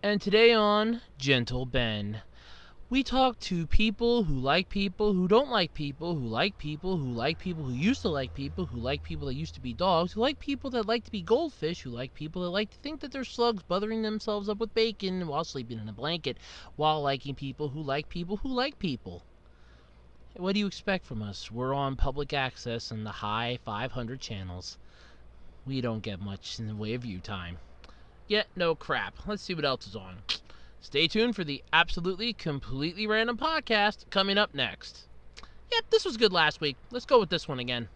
And today on Gentle Ben, we talk to people who don't like people, who like people, who like people who used to like people, who like people that used to be dogs, who like people that like to be goldfish, who like people that like to think that they're slugs bothering themselves up with bacon while sleeping in a blanket, while liking people who like people who like people. What do you expect from us? We're on public access in the high 500 channels. We don't get much in the way of view time. Yet, no crap. Let's see what else is on. Stay tuned for the absolutely, completely random podcast coming up next. Yep, this was good last week. Let's go with this one again.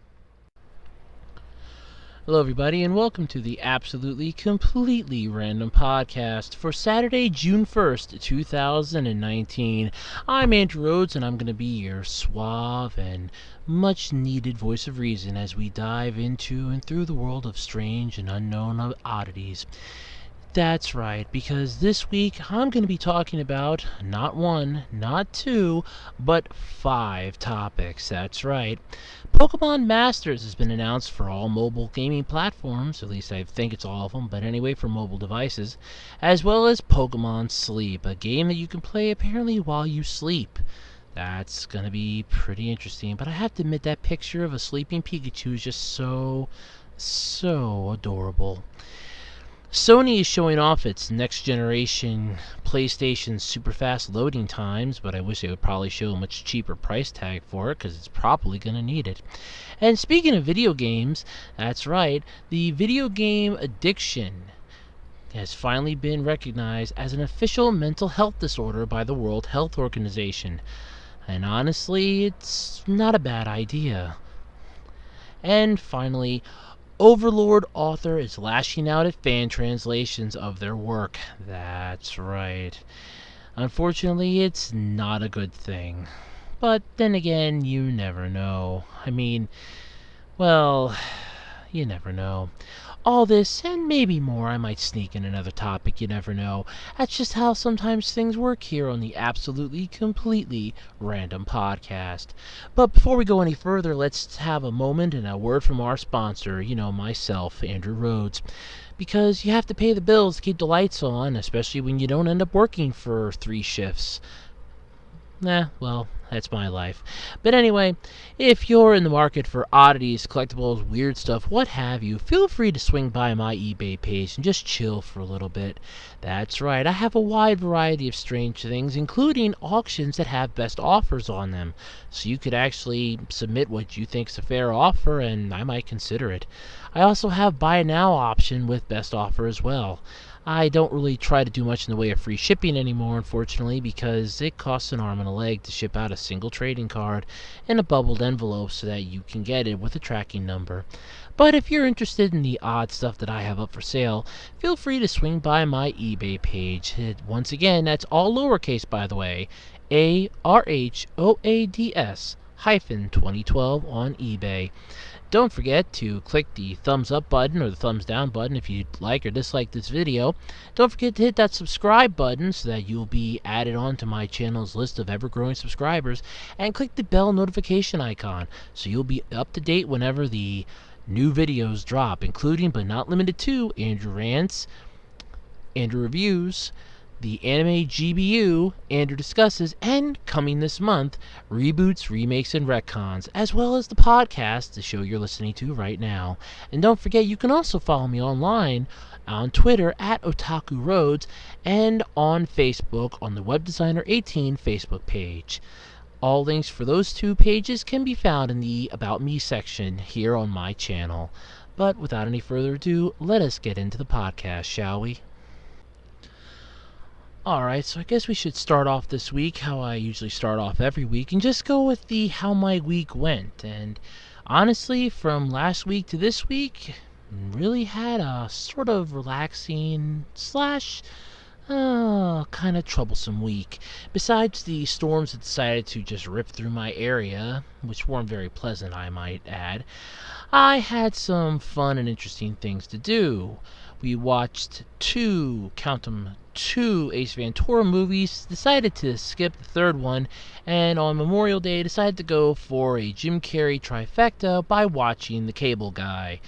Hello, everybody, and welcome to the absolutely, completely random podcast for Saturday, June 1st, 2019. I'm Andrew Rhodes, and I'm going to be your suave and much-needed voice of reason as we dive into and through the world of strange and unknown oddities. That's right, because this week I'm going to be talking about not one, not two, but 5 topics. That's right. Pokemon Masters has been announced for all mobile gaming platforms, at least I think it's all of them, but anyway for mobile devices, as well as Pokemon Sleep, a game that you can play apparently while you sleep. That's going to be pretty interesting, but I have to admit that picture of a sleeping Pikachu is just so adorable. Sony is showing off its next generation PlayStation super fast loading times, but I wish they would probably show a much cheaper price tag for it because it's probably going to need it. And speaking of video games, that's right, the video game addiction has finally been recognized as an official mental health disorder by the World Health Organization. And honestly, it's not a bad idea. And finally, Overlord author is lashing out at fan translations of their work. That's right. Unfortunately, it's not a good thing. But then again, you never know. Well, you never know. All this and maybe more, I might sneak in another topic, you never know. That's just how sometimes things work here on the absolutely, completely random podcast. But before we go any further, let's have a moment and a word from our sponsor, myself, Andrew Rhodes. Because you have to pay the bills to keep the lights on, especially when you don't end up working for 3 shifts. Well, that's my life. But anyway, if you're in the market for oddities, collectibles, weird stuff, what have you, feel free to swing by my eBay page and just chill for a little bit. That's right, I have a wide variety of strange things, including auctions that have best offers on them. So you could actually submit what you think is a fair offer, and I might consider it. I also have buy now option with best offer as well. I don't really try to do much in the way of free shipping anymore, unfortunately, because it costs an arm and a leg to ship out a single trading card in a bubbled envelope so that you can get it with a tracking number. But if you're interested in the odd stuff that I have up for sale, feel free to swing by my eBay page. Once again, that's all lowercase, by the way, ARHOADS-2012 on eBay. Don't forget to click the thumbs up button or the thumbs down button if you like or dislike this video. Don't forget to hit that subscribe button so that you'll be added on to my channel's list of ever-growing subscribers. And click the bell notification icon so you'll be up to date whenever the new videos drop, including but not limited to Andrew Rants, Andrew Reviews, the Anime GBU, Andrew Discusses, and coming this month, Reboots, Remakes, and Retcons, as well as the podcast, the show you're listening to right now. And don't forget, you can also follow me online on Twitter at Otaku Roads and on Facebook on the Web Designer 18 Facebook page. All links for those 2 pages can be found in the About Me section here on my channel. But without any further ado, let us get into the podcast, shall we? Alright, so I guess we should start off this week how I usually start off every week and just go with the how my week went. And honestly, from last week to this week, really had a sort of relaxing slash kind of troublesome week. Besides the storms that decided to just rip through my area, which weren't very pleasant, I might add, I had some fun and interesting things to do. We watched 2 Ace Ventura movies, decided to skip the 3rd one, and on Memorial Day decided to go for a Jim Carrey trifecta by watching The Cable Guy.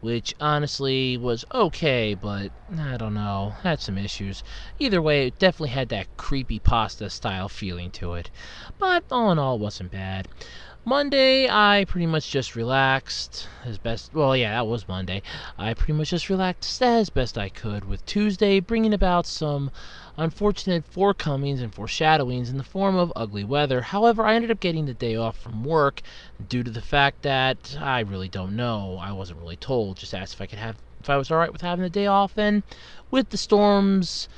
which honestly was okay, but I don't know, had some issues. Either way, it definitely had that creepy pasta style feeling to it, but all in all, it wasn't bad. Monday, I pretty much just relaxed as best. Well, yeah, that was Monday. I pretty much just relaxed as best I could, with Tuesday bringing about some unfortunate forecomings and foreshadowings in the form of ugly weather. However, I ended up getting the day off from work due to the fact that I really don't know. I wasn't really told. Just asked if I was all right with having the day off, and with the storms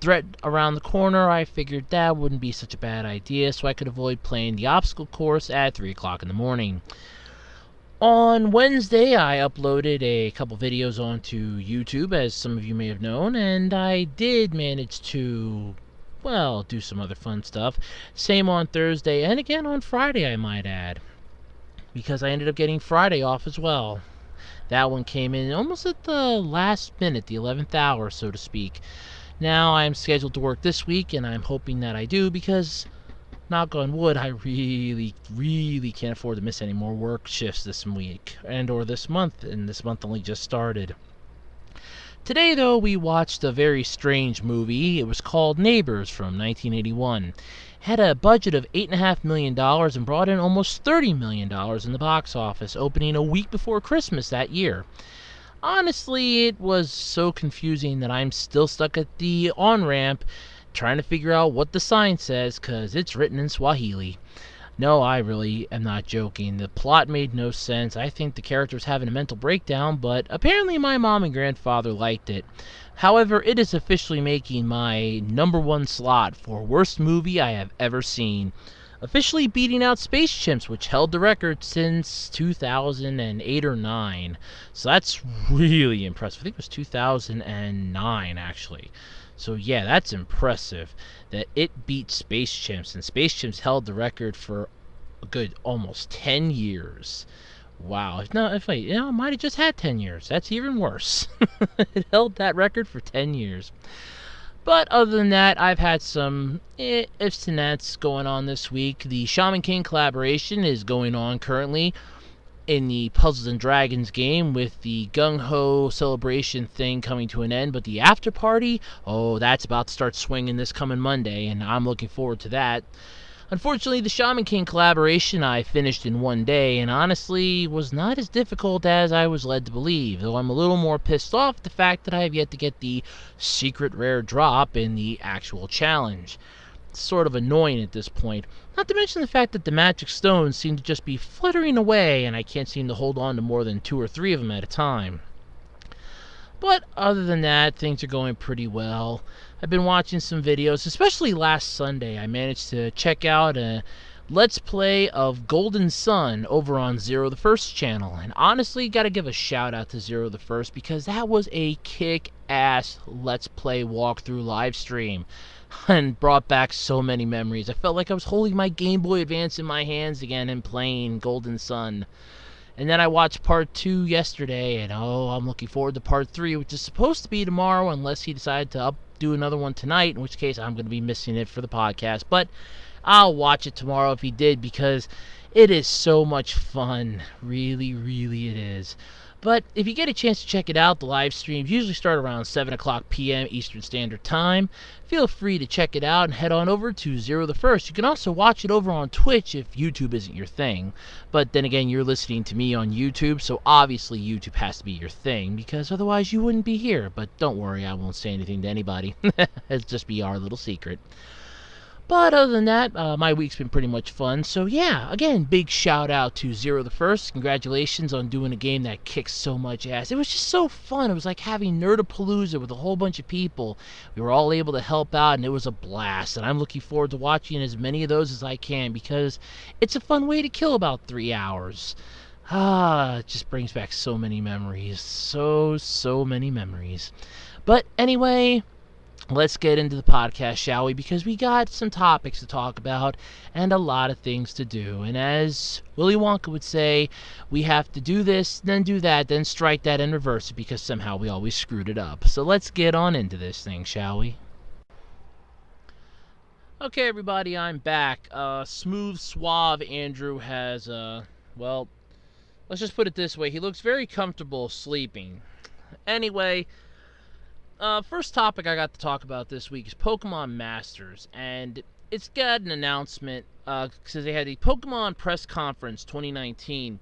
threat around the corner, I figured that wouldn't be such a bad idea, so I could avoid playing the obstacle course at 3 o'clock in the morning. On Wednesday, I uploaded a couple videos onto YouTube, as some of you may have known, and I did manage to, well, do some other fun stuff. Same on Thursday, and again on Friday, I might add, because I ended up getting Friday off as well. That one came in almost at the last minute, the 11th hour, so to speak. Now I'm scheduled to work this week, and I'm hoping that I do, because, knock on wood, I really can't afford to miss any more work shifts this week and or this month, and this month only just started. Today, though, we watched a very strange movie. It was called Neighbors from 1981. Had a budget of $8.5 million and brought in almost $30 million in the box office, opening a week before Christmas that year. Honestly, it was so confusing that I'm still stuck at the on-ramp trying to figure out what the sign says, because it's written in Swahili. No, I really am not joking. The plot made no sense. I think the character's having a mental breakdown, but apparently my mom and grandfather liked it. However, it is officially making my #1 slot for worst movie I have ever seen, officially beating out Space Chimps, which held the record since 2008 or 9. So that's really impressive. I think it was 2009, actually. So yeah, that's impressive that it beat Space Chimps, and Space Chimps held the record for a good almost 10 years. Wow. No, if wait, it might have just had 10 years. That's even worse. It held that record for 10 years. But other than that, I've had some ifs and that's going on this week. The Shaman King collaboration is going on currently in the Puzzles and Dragons game, with the gung-ho celebration thing coming to an end. But the after party, oh, that's about to start swinging this coming Monday, and I'm looking forward to that. Unfortunately, the Shaman King collaboration I finished in one day, and honestly was not as difficult as I was led to believe, though I'm a little more pissed off at the fact that I have yet to get the secret rare drop in the actual challenge. It's sort of annoying at this point, not to mention the fact that the magic stones seem to just be fluttering away, and I can't seem to hold on to more than 2 or 3 of them at a time. But other than that, things are going pretty well. I've been watching some videos, especially last Sunday. I managed to check out a Let's Play of Golden Sun over on Zerothefirst channel. And honestly, gotta give a shout out to Zerothefirst, because that was a kick-ass Let's Play walkthrough live stream and brought back so many memories. I felt like I was holding my Game Boy Advance in my hands again and playing Golden Sun. And then I watched part 2 yesterday, and oh, I'm looking forward to part 3, which is supposed to be tomorrow, unless he decided to do another one tonight, in which case I'm going to be missing it for the podcast. But I'll watch it tomorrow if he did, because it is so much fun. Really it is. But if you get a chance to check it out, the live streams usually start around 7 o'clock p.m. Eastern Standard Time. Feel free to check it out and head on over to Zerothefirst. You can also watch it over on Twitch if YouTube isn't your thing. But then again, you're listening to me on YouTube, so obviously YouTube has to be your thing, because otherwise you wouldn't be here. But don't worry, I won't say anything to anybody. It'll just be our little secret. But other than that, my week's been pretty much fun. So yeah, again, big shout out to Zerothefirst. Congratulations on doing a game that kicks so much ass. It was just so fun. It was like having Nerdapalooza with a whole bunch of people. We were all able to help out, and it was a blast. And I'm looking forward to watching as many of those as I can, because it's a fun way to kill about 3 hours. It just brings back so many memories. So many memories. But anyway, let's get into the podcast, shall we? Because we got some topics to talk about and a lot of things to do. And as Willy Wonka would say, we have to do this, then do that, then strike that and reverse it, because somehow we always screwed it up. So let's get on into this thing, shall we? Okay, everybody, I'm back. Smooth, suave Andrew has, well, Let's just put it this way. He looks very comfortable sleeping. Anyway, first topic I got to talk about this week is Pokemon Masters, and it's got an announcement because they had the Pokemon Press Conference 2019,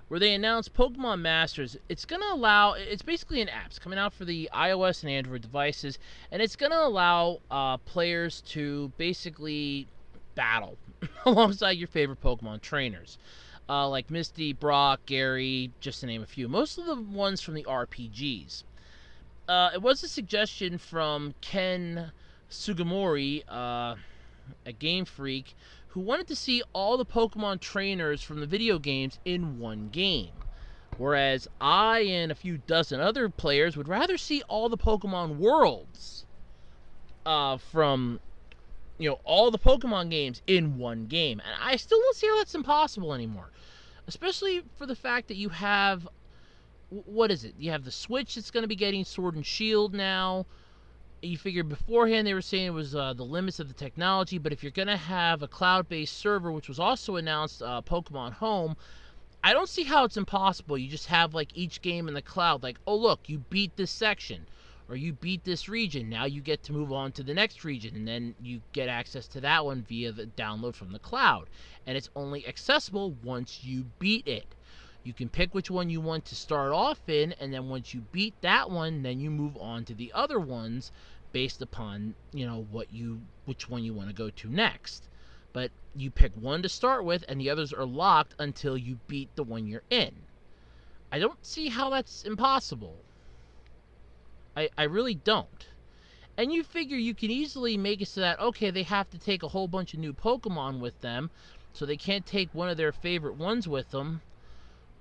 where they announced Pokemon Masters. It's going to allow, it's basically an app. It's coming out for the iOS and Android devices, and it's going to allow players to basically battle alongside your favorite Pokemon trainers. Like Misty, Brock, Gary, just to name a few. Most of the ones from the RPGs. It was a suggestion from Ken Sugimori, a Game Freak, who wanted to see all the Pokemon trainers from the video games in one game. Whereas I and a few dozen other players would rather see all the Pokemon worlds from, all the Pokemon games in one game. And I still don't see how that's impossible anymore. Especially for the fact that you have, what is it? You have the Switch that's going to be getting Sword and Shield now. You figure beforehand they were saying it was the limits of the technology, but if you're going to have a cloud-based server, which was also announced, Pokemon Home, I don't see how it's impossible. You just have like each game in the cloud, like, oh look, you beat this section, or you beat this region, now you get to move on to the next region, and then you get access to that one via the download from the cloud, and it's only accessible once you beat it. You can pick which one you want to start off in, and then once you beat that one, then you move on to the other ones based upon, which one you want to go to next. But you pick one to start with, and the others are locked until you beat the one you're in. I don't see how that's impossible. I really don't. And you figure you can easily make it so that, okay, they have to take a whole bunch of new Pokemon with them, so they can't take one of their favorite ones with them,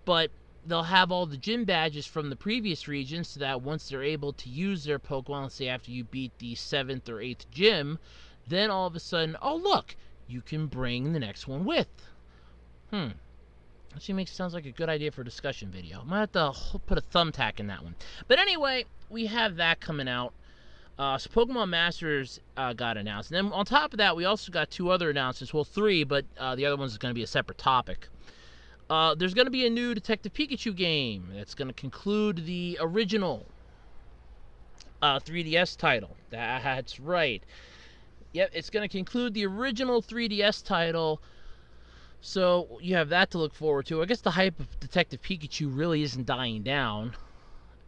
but they'll have all the gym badges from the previous region so that once they're able to use their Pokemon, let's say after you beat the 7th or 8th gym, then all of a sudden, oh look, you can bring the next one with. Actually sounds like a good idea for a discussion video. I might have to put a thumbtack in that one. But anyway, we have that coming out. So Pokemon Masters got announced. And then on top of that, we also got 2 other announcements. Well, 3, but the other one's going to be a separate topic. There's going to be a new Detective Pikachu game that's going to conclude the original 3DS title. That's right. Yep, it's going to conclude the original 3DS title. So you have that to look forward to. I guess the hype of Detective Pikachu really isn't dying down.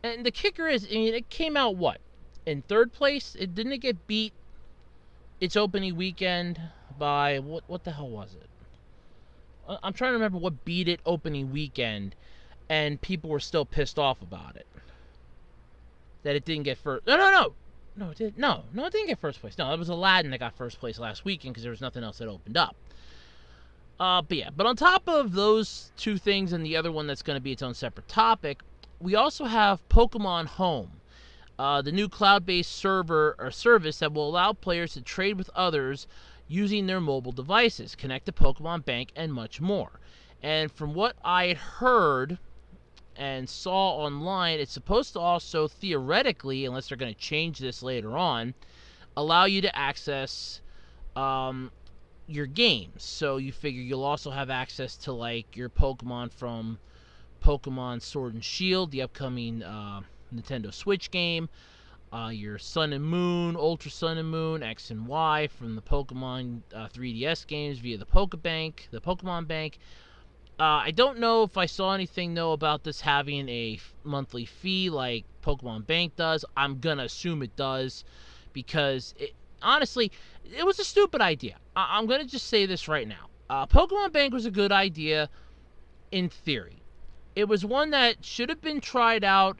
And the kicker is, it came out what? In 3rd place? Didn't it get beat its opening weekend by, what the hell was it? I'm trying to remember what beat it opening weekend, and people were still pissed off about it. That it didn't get first. No, it didn't. No, it didn't get first place. No, it was Aladdin that got first place last weekend because there was nothing else that opened up. But on top of those 2 things and the other one that's going to be its own separate topic, we also have Pokemon Home, the new cloud-based server or service that will allow players to trade with others using their mobile devices, connect to Pokemon Bank, and much more. And from what I had heard and saw online, it's supposed to also theoretically, unless they're going to change this later on, allow you to access your games. So you figure you'll also have access to like your Pokemon from Pokemon Sword and Shield, the upcoming Nintendo Switch game, your Sun and Moon, Ultra Sun and Moon, X and Y from the Pokemon 3DS games via the Pokemon Bank. I don't know if I saw anything though about this having a monthly fee like Pokemon Bank does. I'm gonna assume it does because honestly, it was a stupid idea. I'm going to just say this right now. Pokemon Bank was a good idea in theory. It was one that should have been tried out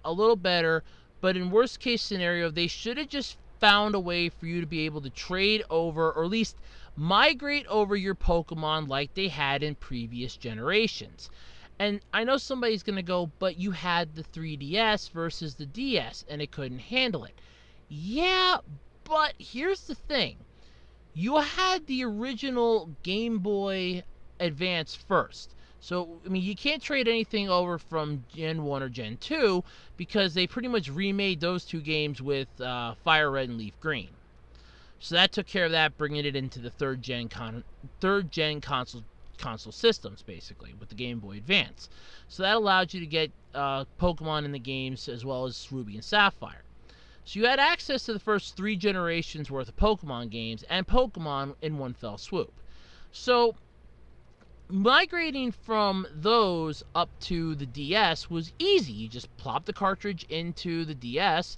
a little better, but in worst case scenario, they should have just found a way for you to be able to trade over, or at least migrate over your Pokemon like they had in previous generations. And I know somebody's going to go, but you had the 3DS versus the DS, and it couldn't handle it. Yeah, but here's the thing. You had the original Game Boy Advance first. So, you can't trade anything over from Gen 1 or Gen 2 because they pretty much remade those 2 games with Fire Red and Leaf Green. So that took care of that, bringing it into the third gen console console systems, basically, with the Game Boy Advance. So that allowed you to get Pokemon in the games as well as Ruby and Sapphire. So you had access to the first 3 generations worth of Pokemon games and Pokemon in one fell swoop. So migrating from those up to the DS was easy. You just plop the cartridge into the DS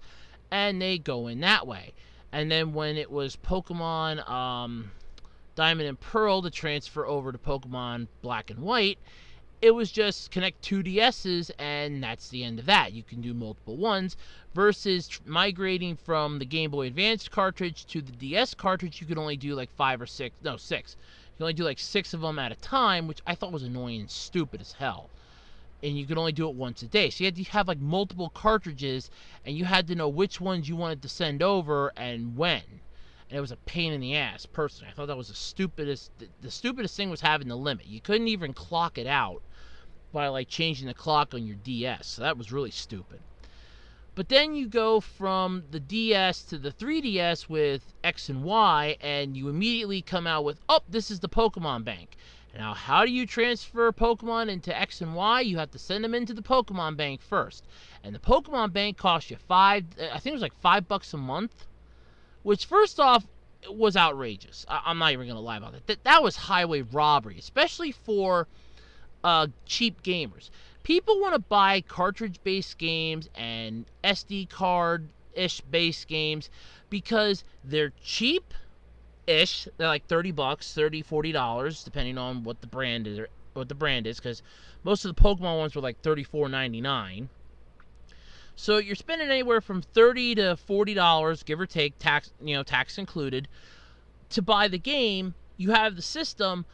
and they go in that way. And then when it was Pokemon Diamond and Pearl to transfer over to Pokemon Black and White, it was just connect 2 DSs and that's the end of that. You can do multiple ones versus migrating from the Game Boy Advance cartridge to the DS cartridge. You could only do like 6. You can only do like 6 of them at a time, which I thought was annoying and stupid as hell. And you could only do it once a day. So you had to have like multiple cartridges, and you had to know which ones you wanted to send over and when. And it was a pain in the ass, personally. I thought that was the stupidest thing was having the limit. You couldn't even clock it out by like changing the clock on your DS. So that was really stupid. But then you go from the DS to the 3DS with X and Y, and you immediately come out with, oh, this is the Pokemon Bank. Now, how do you transfer Pokemon into X and Y? You have to send them into the Pokemon Bank first. And the Pokemon Bank costs you I think it was like $5 a month, which first off was outrageous. I'm not even going to lie about that. That was highway robbery, especially for cheap gamers. People want to buy cartridge-based games and SD card-ish based games because they're cheap-ish. They're like $30, $40, depending on what the brand is, because most of the Pokemon ones were like $34.99. So you're spending anywhere from $30 to $40, give or take, tax included, to buy the game. You have the system.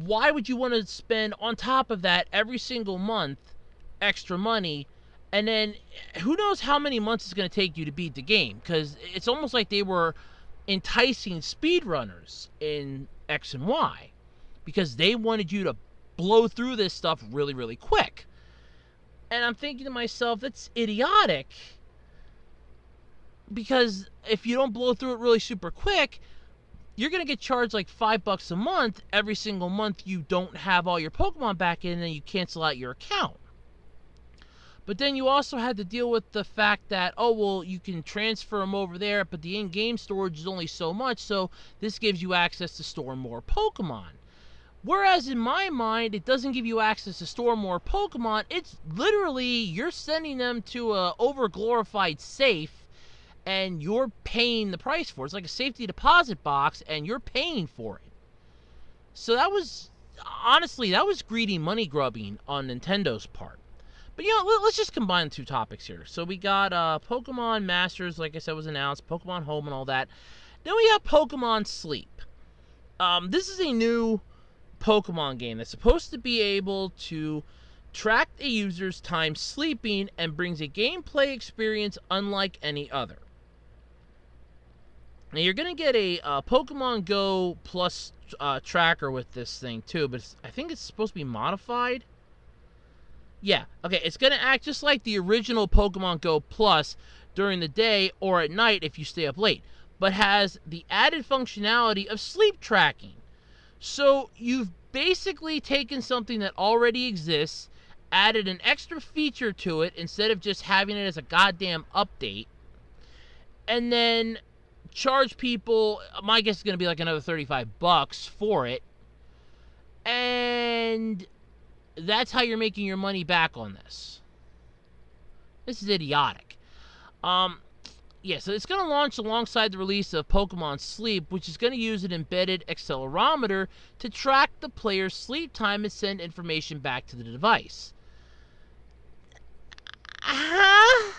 Why would you want to spend on top of that every single month extra money, and then who knows how many months it's going to take you to beat the game? Because it's almost like they were enticing speedrunners in X and Y because they wanted you to blow through this stuff really, really quick. And I'm thinking to myself, that's idiotic, because if you don't blow through it really super quick, you're going to get charged like $5 a month every single month you don't have all your Pokemon back in and you cancel out your account. But then you also had to deal with the fact that, oh, well, you can transfer them over there, but the in-game storage is only so much, so this gives you access to store more Pokemon. Whereas in my mind, it doesn't give you access to store more Pokemon. It's literally, you're sending them to a over-glorified safe, and you're paying the price for it. It's like a safety deposit box, and you're paying for it. So that was, honestly, that was greedy money grubbing on Nintendo's part. But, let's just combine the 2 topics here. So we got Pokemon Masters, like I said, was announced, Pokemon Home and all that. Then we got Pokemon Sleep. This is a new Pokemon game that's supposed to be able to track a user's time sleeping and brings a gameplay experience unlike any other. Now, you're going to get a Pokemon Go Plus tracker with this thing, too, but I think it's supposed to be modified. Yeah, okay, it's going to act just like the original Pokemon Go Plus during the day or at night if you stay up late, but has the added functionality of sleep tracking. So you've basically taken something that already exists, added an extra feature to it instead of just having it as a goddamn update, and then charge people, my guess is going to be like another $35 for it, and that's how you're making your money back on this. This is idiotic. Yeah, so it's going to launch alongside the release of Pokemon Sleep, which is going to use an embedded accelerometer to track the player's sleep time and send information back to the device. I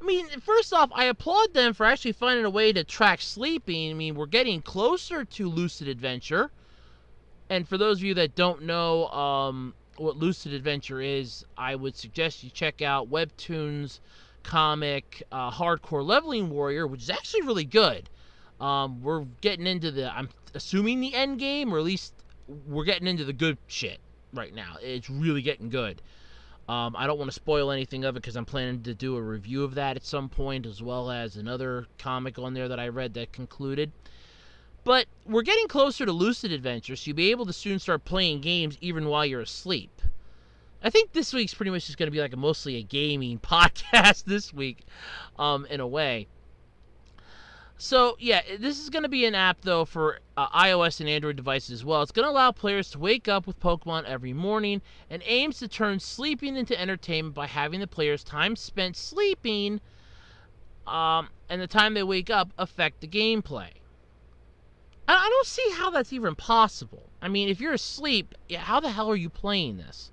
mean, first off, I applaud them for actually finding a way to track sleeping. I mean, we're getting closer to Lucid Adventure. And for those of you that don't know what Lucid Adventure is, I would suggest you check out Webtoon's comic Hardcore Leveling Warrior, which is actually really good. We're getting into I'm assuming the end game, or at least we're getting into the good shit right now. It's really getting good. I don't want to spoil anything of it because I'm planning to do a review of that at some point, as well as another comic on there that I read that concluded. But we're getting closer to Lucid Adventure, so you'll be able to soon start playing games even while you're asleep. I think this week's pretty much just going to be like mostly a gaming podcast this week, in a way. So, yeah, this is going to be an app, though, for iOS and Android devices as well. It's going to allow players to wake up with Pokemon every morning and aims to turn sleeping into entertainment by having the player's time spent sleeping and the time they wake up affect the gameplay. I don't see how that's even possible. I mean, if you're asleep, how the hell are you playing this?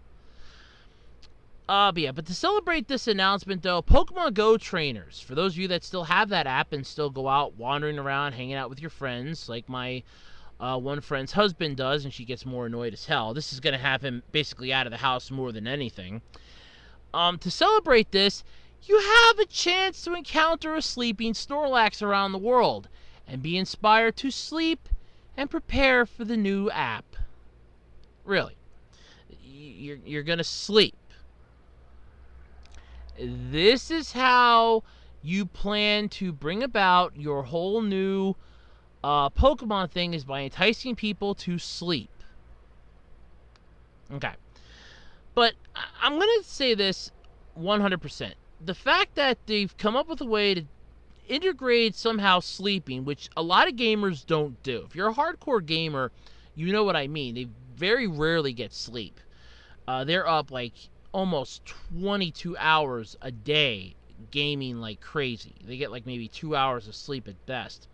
But to celebrate this announcement, though, Pokemon Go trainers, for those of you that still have that app and still go out wandering around, hanging out with your friends, like my one friend's husband does, and she gets more annoyed as hell. This is going to have him basically out of the house more than anything. To celebrate this, you have a chance to encounter a sleeping Snorlax around the world and be inspired to sleep and prepare for the new app. Really. You're going to sleep. This is how you plan to bring about your whole new Pokemon thing, is by enticing people to sleep. Okay. But I'm going to say this 100%. The fact that they've come up with a way to integrate somehow sleeping, which a lot of gamers don't do. If you're a hardcore gamer, you know what I mean. They very rarely get sleep. They're up like almost 22 hours a day gaming like crazy. They get like maybe 2 hours of sleep at best.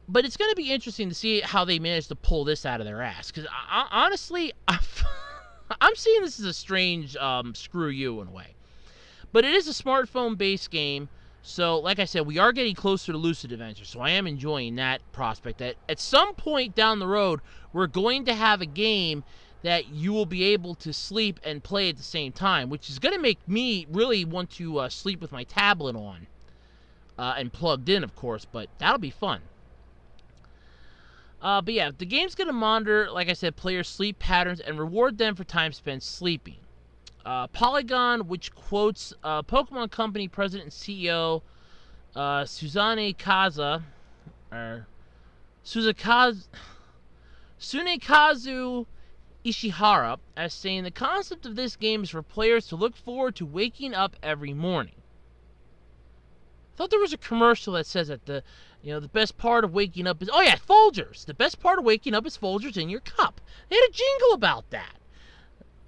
But it's going to be interesting to see how they manage to pull this out of their ass. Because honestly, I'm seeing this as a strange screw you in a way. But it is a smartphone-based game. So, like I said, we are getting closer to Lucid Adventure. So I am enjoying that prospect. That at some point down the road, we're going to have a game that you will be able to sleep and play at the same time, which is going to make me really want to sleep with my tablet on and plugged in, of course, but that'll be fun. But yeah, the game's going to monitor, like I said, players' sleep patterns and reward them for time spent sleeping. Polygon, which quotes Pokemon Company President and CEO Sunekazu Ishihara, as saying the concept of this game is for players to look forward to waking up every morning. I thought there was a commercial that says that the best part of waking up is, oh yeah, Folgers. The best part of waking up is Folgers in your cup. They had a jingle about that.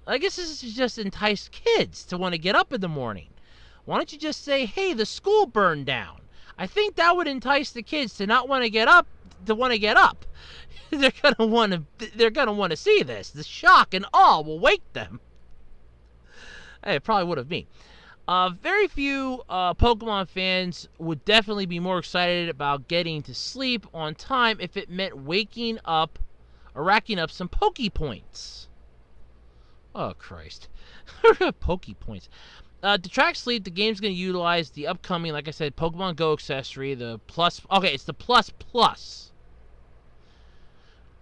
I guess this is just entice kids to want to get up in the morning. Why don't you just say, hey, the school burned down? I think that would entice the kids to not want to get up, They're gonna want to see this. The shock and awe will wake them. Hey, it probably would have me. Very few Pokemon fans would definitely be more excited about getting to sleep on time if it meant waking up or racking up some Poke Points. Oh, Christ. Poke Points. To track sleep, the game's going to utilize the upcoming, like I said, Pokemon Go accessory, the Plus. Okay, it's the Plus Plus.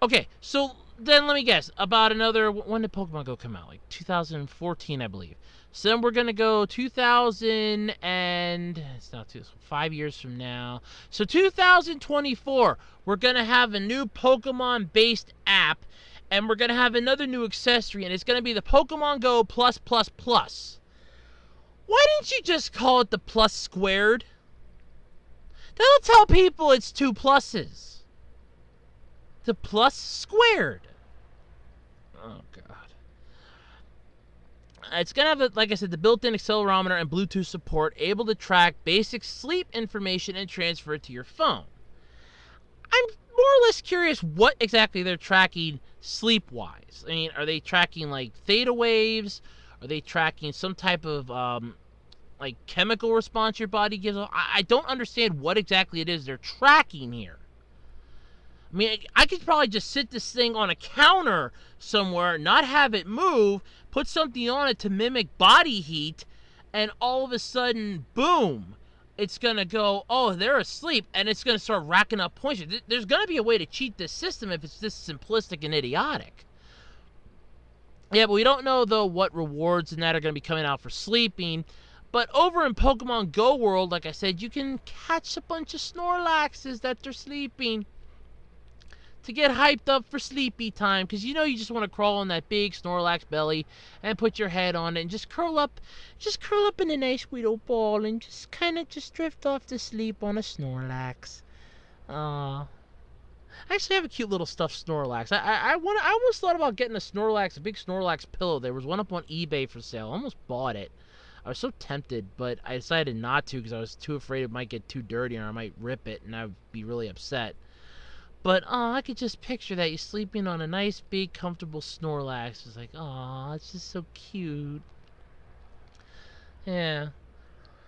Okay, so then let me guess. About another, when did Pokemon Go come out? Like 2014, I believe. So then we're going to go 2000 and, it's not 5 years from now. So 2024, we're going to have a new Pokemon-based app, and we're going to have another new accessory, and it's going to be the Pokemon Go Plus Plus Plus. Why didn't you just call it the Plus Squared? That'll tell people it's 2 pluses. The Plus Squared. Oh, God. It's going to have, like I said, the built-in accelerometer and Bluetooth support, able to track basic sleep information and transfer it to your phone. I'm more or less curious what exactly they're tracking sleep-wise. I mean, are they tracking, like, theta waves? Are they tracking some type of, like, chemical response your body gives off? I don't understand what exactly it is they're tracking here. I mean, I could probably just sit this thing on a counter somewhere, not have it move, put something on it to mimic body heat, and all of a sudden, boom, it's going to go, oh, they're asleep, and it's going to start racking up points. There's going to be a way to cheat this system if it's this simplistic and idiotic. Yeah, but we don't know, though, what rewards and that are going to be coming out for sleeping. But over in Pokemon Go world, like I said, you can catch a bunch of Snorlaxes that they're sleeping to get hyped up for sleepy time, because you just want to crawl on that big Snorlax belly and put your head on it and just curl up in a nice little ball and just kind of just drift off to sleep on a Snorlax. I actually have a cute little stuffed Snorlax. I almost thought about getting a big Snorlax pillow. There was one up on eBay for sale. I almost bought it. I was so tempted, but I decided not to because I was too afraid it might get too dirty or I might rip it and I'd be really upset. But, I could just picture that. You're sleeping on a nice, big, comfortable Snorlax. It's like, it's just so cute. Yeah.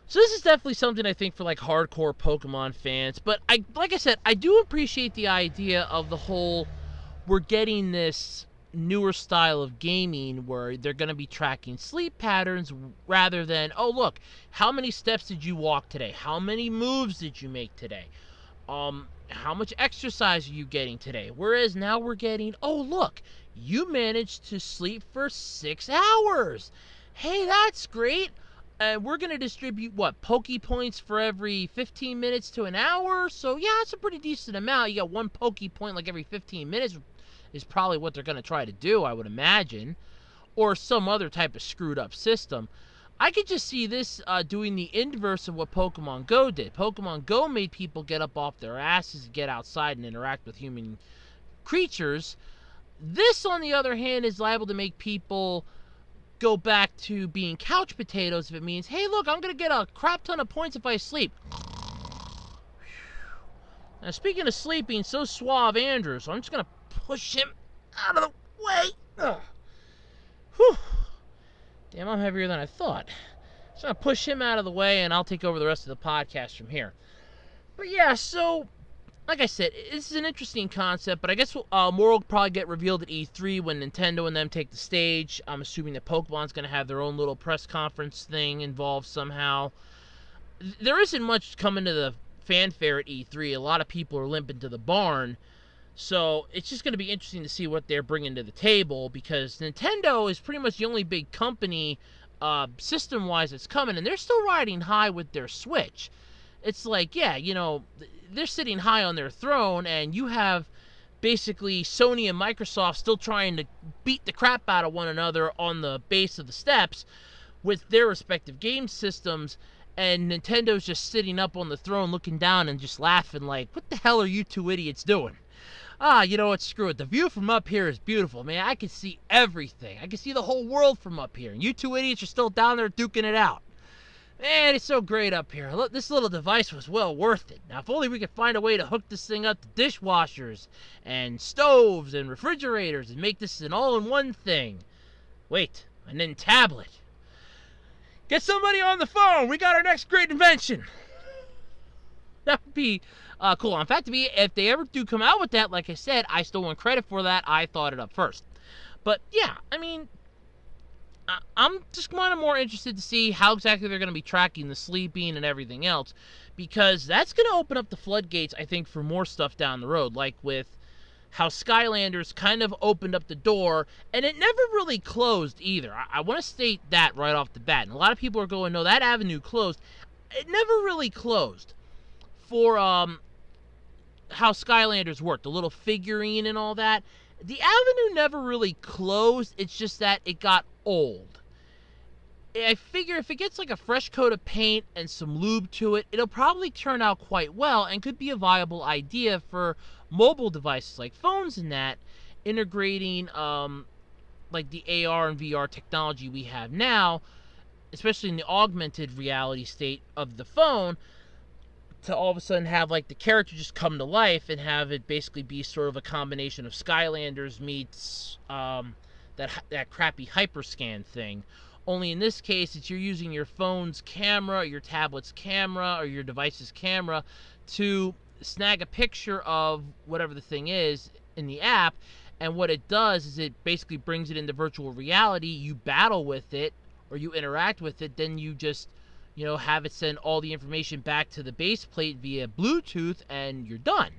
So this is definitely something I think for, like, hardcore Pokemon fans. But, like I said, I do appreciate the idea of the whole, we're getting this newer style of gaming where they're going to be tracking sleep patterns rather than, oh, look, how many steps did you walk today? How many moves did you make today? How much exercise are you getting today? Whereas now we're getting, oh, look, you managed to sleep for 6 hours. Hey, that's great. We're going to distribute, Poke Points for every 15 minutes to an hour? So, yeah, it's a pretty decent amount. You got 1 Poke Point like every 15 minutes is probably what they're going to try to do, I would imagine. Or some other type of screwed up system. I could just see this doing the inverse of what Pokemon Go did. Pokemon Go made people get up off their asses and get outside and interact with human creatures. This, on the other hand, is liable to make people go back to being couch potatoes if it means, hey, look, I'm going to get a crap ton of points if I sleep. Now, speaking of sleeping, so suave Andrew, so I'm just going to push him out of the way. Ugh. Whew. Damn, I'm heavier than I thought. So I'm going to push him out of the way, and I'll take over the rest of the podcast from here. But yeah, so, like I said, this is an interesting concept, but I guess more will probably get revealed at E3 when Nintendo and them take the stage. I'm assuming that Pokemon's going to have their own little press conference thing involved somehow. There isn't much coming to the fanfare at E3. A lot of people are limping to the barn. So it's just going to be interesting to see what they're bringing to the table, because Nintendo is pretty much the only big company system-wise that's coming, and they're still riding high with their Switch. It's like, yeah, they're sitting high on their throne, and you have basically Sony and Microsoft still trying to beat the crap out of one another on the base of the steps with their respective game systems, and Nintendo's just sitting up on the throne looking down and just laughing like, what the hell are you two idiots doing? You know what, screw it. The view from up here is beautiful, man. I can see everything. I can see the whole world from up here. And you two idiots are still down there duking it out. Man, it's so great up here. Look, this little device was well worth it. Now, if only we could find a way to hook this thing up to dishwashers and stoves and refrigerators and make this an all-in-one thing. Wait, and then tablet. Get somebody on the phone. We got our next great invention. That would be cool. In fact, if they ever do come out with that, like I said, I still want credit for that. I thought it up first. But, yeah, I mean, I'm just kind of more interested to see how exactly they're going to be tracking the sleeping and everything else, because that's going to open up the floodgates, I think, for more stuff down the road, like with how Skylanders kind of opened up the door, and it never really closed either. I want to state that right off the bat. And a lot of people are going, no, that avenue closed. It never really closed for how Skylanders worked, the little figurine and all that. The avenue never really closed. It's just that it got old. I figure if it gets like a fresh coat of paint and some lube to it, it'll probably turn out quite well and could be a viable idea for mobile devices like phones and that, integrating like the AR and VR technology we have now, especially in the augmented reality state of the phone, to all of a sudden have like the character just come to life and have it basically be sort of a combination of Skylanders meets that crappy hyperscan thing. Only in this case, it's you're using your phone's camera, or your tablet's camera, or your device's camera to snag a picture of whatever the thing is in the app, and what it does is it basically brings it into virtual reality. You battle with it, or you interact with it, then you just, have it send all the information back to the base plate via Bluetooth, and you're done.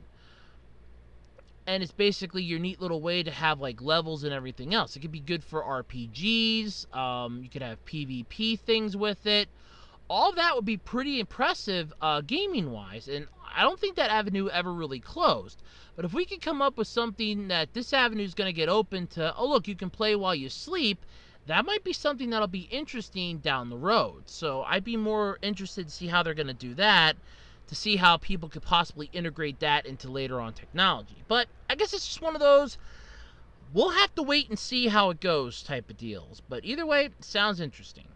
And it's basically your neat little way to have like levels and everything else. It could be good for RPGs. You could have PvP things with it. all that would be pretty impressive gaming-wise, and I don't think that avenue ever really closed. But if we could come up with something that this avenue is going to get open to, oh look, you can play while you sleep, that might be something that'll be interesting down the road. So I'd be more interested to see how they're going to do that, to see how people could possibly integrate that into later on technology. But I guess it's just one of those, we'll have to wait and see how it goes type of deals. But either way, it sounds interesting.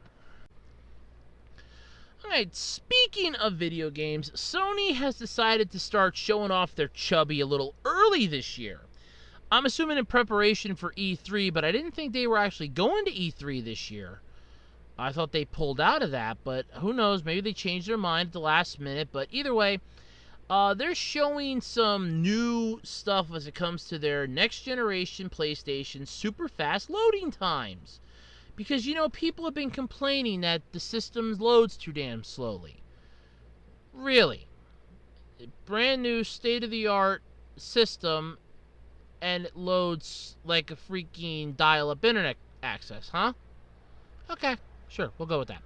Alright, speaking of video games, Sony has decided to start showing off their chubby a little early this year. I'm assuming in preparation for E3, but I didn't think they were actually going to E3 this year. I thought they pulled out of that, but who knows, maybe they changed their mind at the last minute. But either way, they're showing some new stuff as it comes to their next generation PlayStation super fast loading times. Because, you know, people have been complaining that the system loads too damn slowly. Really. A brand new state-of-the-art system, and it loads like a freaking dial-up internet access, huh? Okay, sure, we'll go with that.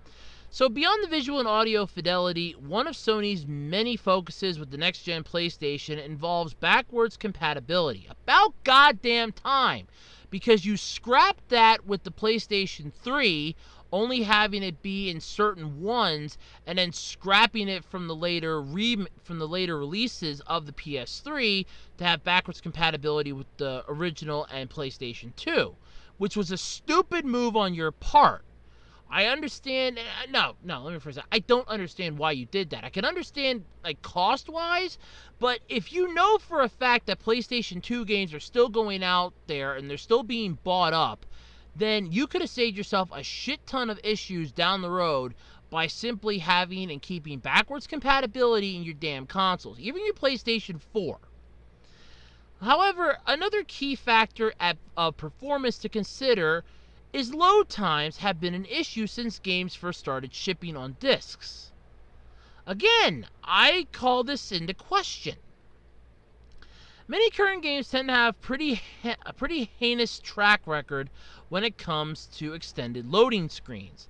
So beyond the visual and audio fidelity, one of Sony's many focuses with the next-gen PlayStation involves backwards compatibility. About goddamn time! Because you scrapped that with the PlayStation 3, only having it be in certain ones, and then scrapping it from the later releases of the PS3 to have backwards compatibility with the original and PlayStation 2, which was a stupid move on your part. I understand. No, let me rephrase that. I don't understand why you did that. I can understand, like, cost-wise, but if you know for a fact that PlayStation 2 games are still going out there and they're still being bought up, then you could have saved yourself a shit ton of issues down the road by simply having and keeping backwards compatibility in your damn consoles, even your PlayStation 4. However, another key factor of performance to consider is load times have been an issue since games first started shipping on discs. Again, I call this into question. Many current games tend to have a pretty heinous track record when it comes to extended loading screens.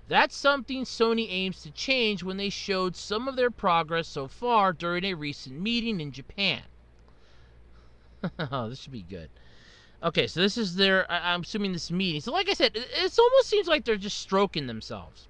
That's something Sony aims to change when they showed some of their progress so far during a recent meeting in Japan. Oh, this should be good. Okay, so this is their, I'm assuming this meeting. So like I said, it almost seems like they're just stroking themselves.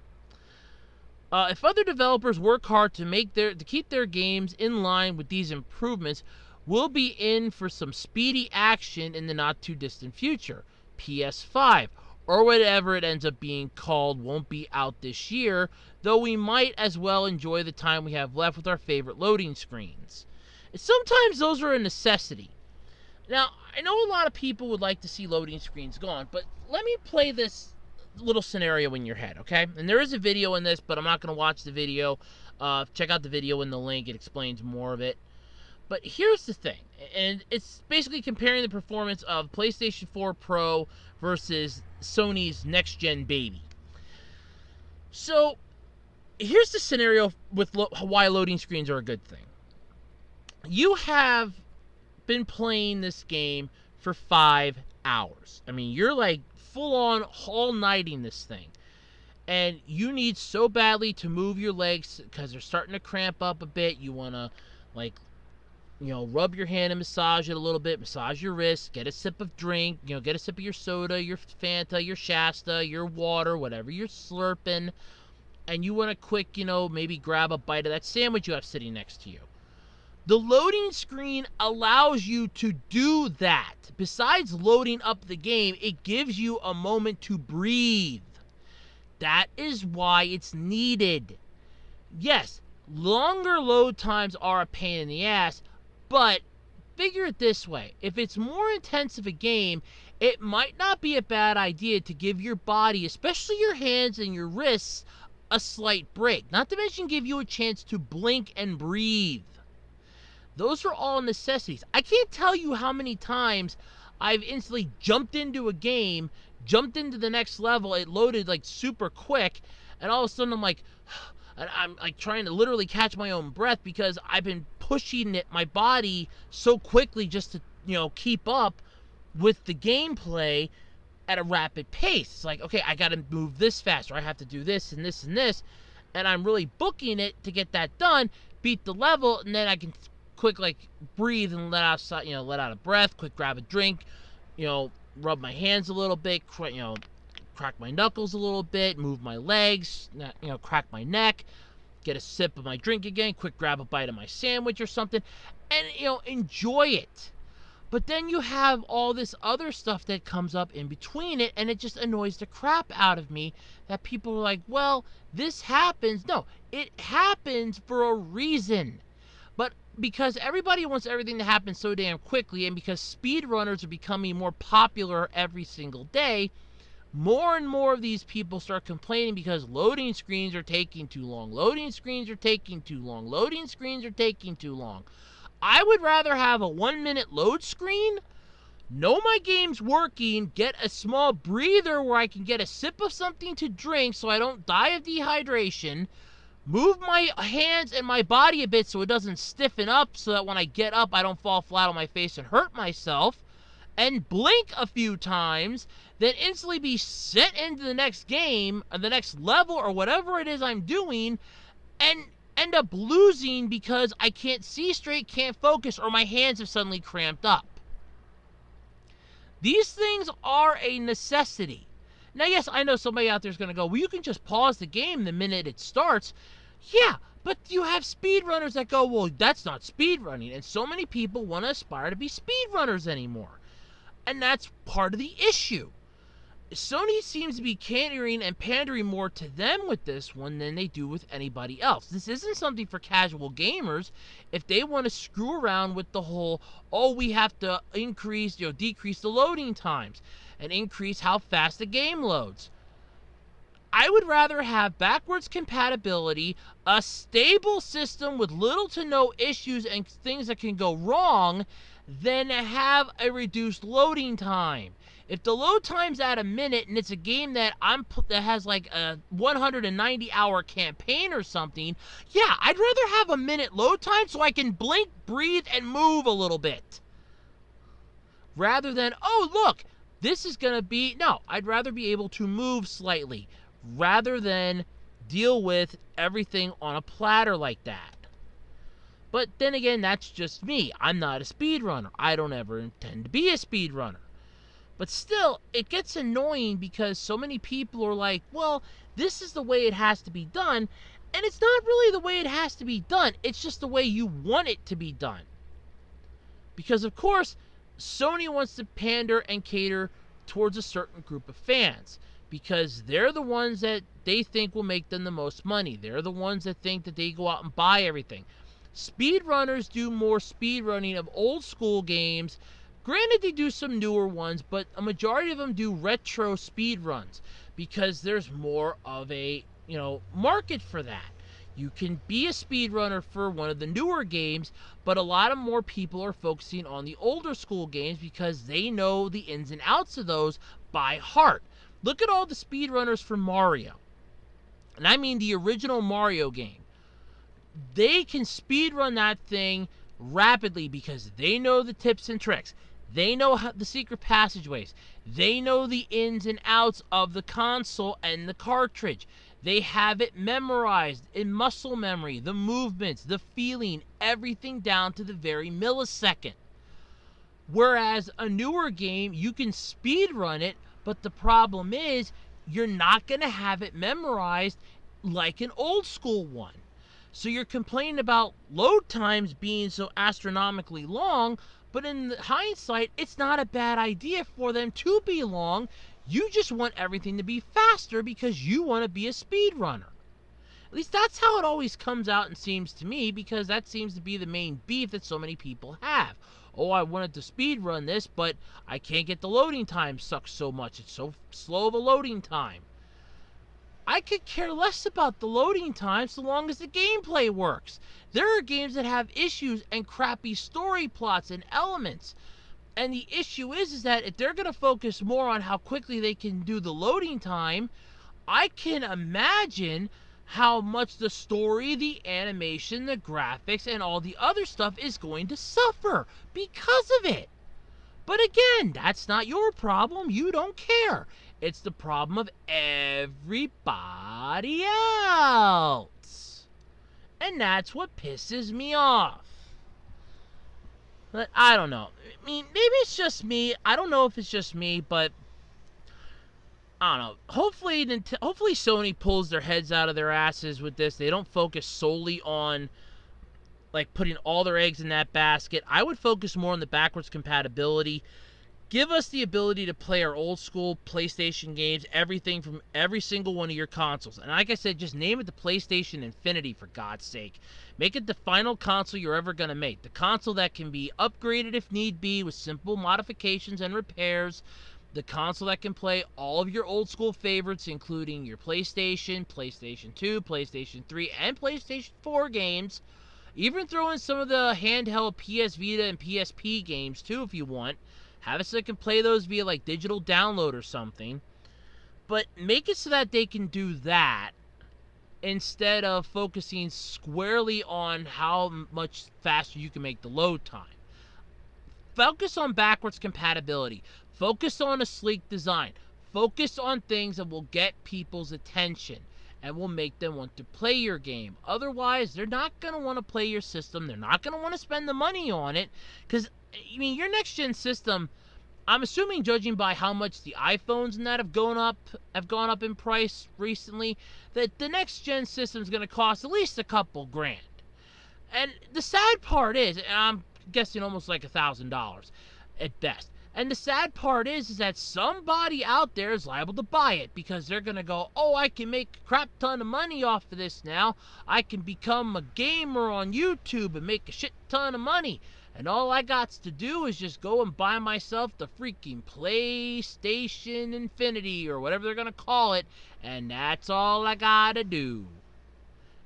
If other developers work hard to keep their games in line with these improvements, we'll be in for some speedy action in the not too distant future. PS5, or whatever it ends up being called, won't be out this year, though we might as well enjoy the time we have left with our favorite loading screens. Sometimes those are a necessity. Now, I know a lot of people would like to see loading screens gone, but let me play this little scenario in your head, okay? And there is a video in this, but I'm not going to watch the video. Check out the video in the link. It explains more of it. But here's the thing, and it's basically comparing the performance of PlayStation 4 Pro versus Sony's next-gen baby. So, here's the scenario with why loading screens are a good thing. You have been playing this game for 5 hours. I mean, you're like full-on all-nighting this thing. And you need so badly to move your legs because they're starting to cramp up a bit. You want to, like, you know, rub your hand and massage it a little bit, massage your wrist, get a sip of drink, you know, get a sip of your soda, your Fanta, your Shasta, your water, whatever you're slurping, and you want to quick, you know, maybe grab a bite of that sandwich you have sitting next to you. The loading screen allows you to do that. Besides loading up the game, it gives you a moment to breathe. That is why it's needed. Yes, longer load times are a pain in the ass, but figure it this way. If it's more intense of a game, it might not be a bad idea to give your body, especially your hands and your wrists, a slight break. Not to mention give you a chance to blink and breathe. Those are all necessities. I can't tell you how many times I've instantly jumped into a game, jumped into the next level, it loaded like super quick, and all of a sudden I'm like trying to literally catch my own breath because I've been pushing my body so quickly just to, you know, keep up with the gameplay at a rapid pace. It's like, okay, I gotta move this faster, I have to do this and this and this. and I'm really booking it to get that done, beat the level, and then I can quick breathe and let out a breath, quick grab a drink, rub my hands a little bit, crack my knuckles a little bit, move my legs, crack my neck, get a sip of my drink again, quick grab a bite of my sandwich or something, and enjoy it. But then you have all this other stuff that comes up in between it, and it just annoys the crap out of me that people are like, well, this happens. No, it happens for a reason. But because everybody wants everything to happen so damn quickly, and because speedrunners are becoming more popular every single day, more and more of these people start complaining because loading screens are taking too long. Loading screens are taking too long. Loading screens are taking too long. I would rather have a 1-minute load screen, know my game's working, get a small breather where I can get a sip of something to drink so I don't die of dehydration, move my hands and my body a bit so it doesn't stiffen up so that when I get up I don't fall flat on my face and hurt myself, and blink a few times, then instantly be sent into the next game, or the next level, or whatever it is I'm doing, and end up losing because I can't see straight, can't focus, or my hands have suddenly cramped up. These things are a necessity. Now, yes, I know somebody out there is going to go, well, you can just pause the game the minute it starts. Yeah, but you have speedrunners that go, well, that's not speedrunning. And so many people want to aspire to be speedrunners anymore. And that's part of the issue. Sony seems to be catering and pandering more to them with this one than they do with anybody else. This isn't something for casual gamers. If they want to screw around with the whole, oh, we have to decrease the loading times and increase how fast the game loads. I would rather have backwards compatibility, a stable system with little to no issues and things that can go wrong, than have a reduced loading time. If the load time's at a minute and it's a game that has like a 190-hour campaign or something, yeah, I'd rather have a minute load time so I can blink, breathe, and move a little bit. Rather than, oh, look, this is going to be... No, I'd rather be able to move slightly rather than deal with everything on a platter like that. But then again, that's just me. I'm not a speedrunner. I don't ever intend to be a speedrunner. But still, it gets annoying because so many people are like, well, this is the way it has to be done. And it's not really the way it has to be done. It's just the way you want it to be done. Because, of course, Sony wants to pander and cater towards a certain group of fans. Because they're the ones that they think will make them the most money. They're the ones that think that they go out and buy everything. Speedrunners do more speedrunning of old school games. Granted, they do some newer ones, but a majority of them do retro speedruns because there's more of a, market for that. You can be a speedrunner for one of the newer games, but a lot of more people are focusing on the older school games because they know the ins and outs of those by heart. Look at all the speedrunners for Mario. And I mean the original Mario game. They can speedrun that thing rapidly because they know the tips and tricks. They know the secret passageways. They know the ins and outs of the console and the cartridge. They have it memorized in muscle memory, the movements, the feeling, everything down to the very millisecond. Whereas a newer game, you can speedrun it, but the problem is you're not going to have it memorized like an old school one. So you're complaining about load times being so astronomically long, but in hindsight, it's not a bad idea for them to be long. You just want everything to be faster because you want to be a speedrunner. At least that's how it always comes out and seems to me, because that seems to be the main beef that so many people have. Oh, I wanted to speedrun this, but I can't get the loading time sucked so much. It's so slow of a loading time. I could care less about the loading time so long as the gameplay works. There are games that have issues and crappy story plots and elements. And the issue is that if they're going to focus more on how quickly they can do the loading time, I can imagine how much the story, the animation, the graphics, and all the other stuff is going to suffer because of it. But again, that's not your problem. You don't care. It's the problem of everybody else. And that's what pisses me off. But I don't know. I mean, maybe it's just me. I don't know if it's just me, but I don't know. Hopefully Sony pulls their heads out of their asses with this. They don't focus solely on like putting all their eggs in that basket. I would focus more on the backwards compatibility. Give us the ability to play our old school PlayStation games, everything from every single one of your consoles. And like I said, just name it the PlayStation Infinity, for God's sake. Make it the final console you're ever going to make. The console that can be upgraded if need be with simple modifications and repairs. The console that can play all of your old school favorites, including your PlayStation, PlayStation 2, PlayStation 3, and PlayStation 4 games. Even throw in some of the handheld PS Vita and PSP games too if you want. Have it so they can play those via like digital download or something. But make it so that they can do that instead of focusing squarely on how much faster you can make the load time. Focus on backwards compatibility. Focus on a sleek design. Focus on things that will get people's attention and will make them want to play your game. Otherwise, they're not going to want to play your system. They're not going to want to spend the money on it. Because, I mean, your next-gen system, I'm assuming, judging by how much the iPhones and that have gone up in price recently, that the next-gen system is going to cost at least a couple grand. And the sad part is, I'm guessing almost like $1,000 at best. And the sad part is that somebody out there is liable to buy it because they're going to go, oh, I can make a crap ton of money off of this now. I can become a gamer on YouTube and make a shit ton of money. And all I got to do is just go and buy myself the freaking PlayStation Infinity or whatever they're going to call it. And that's all I got to do.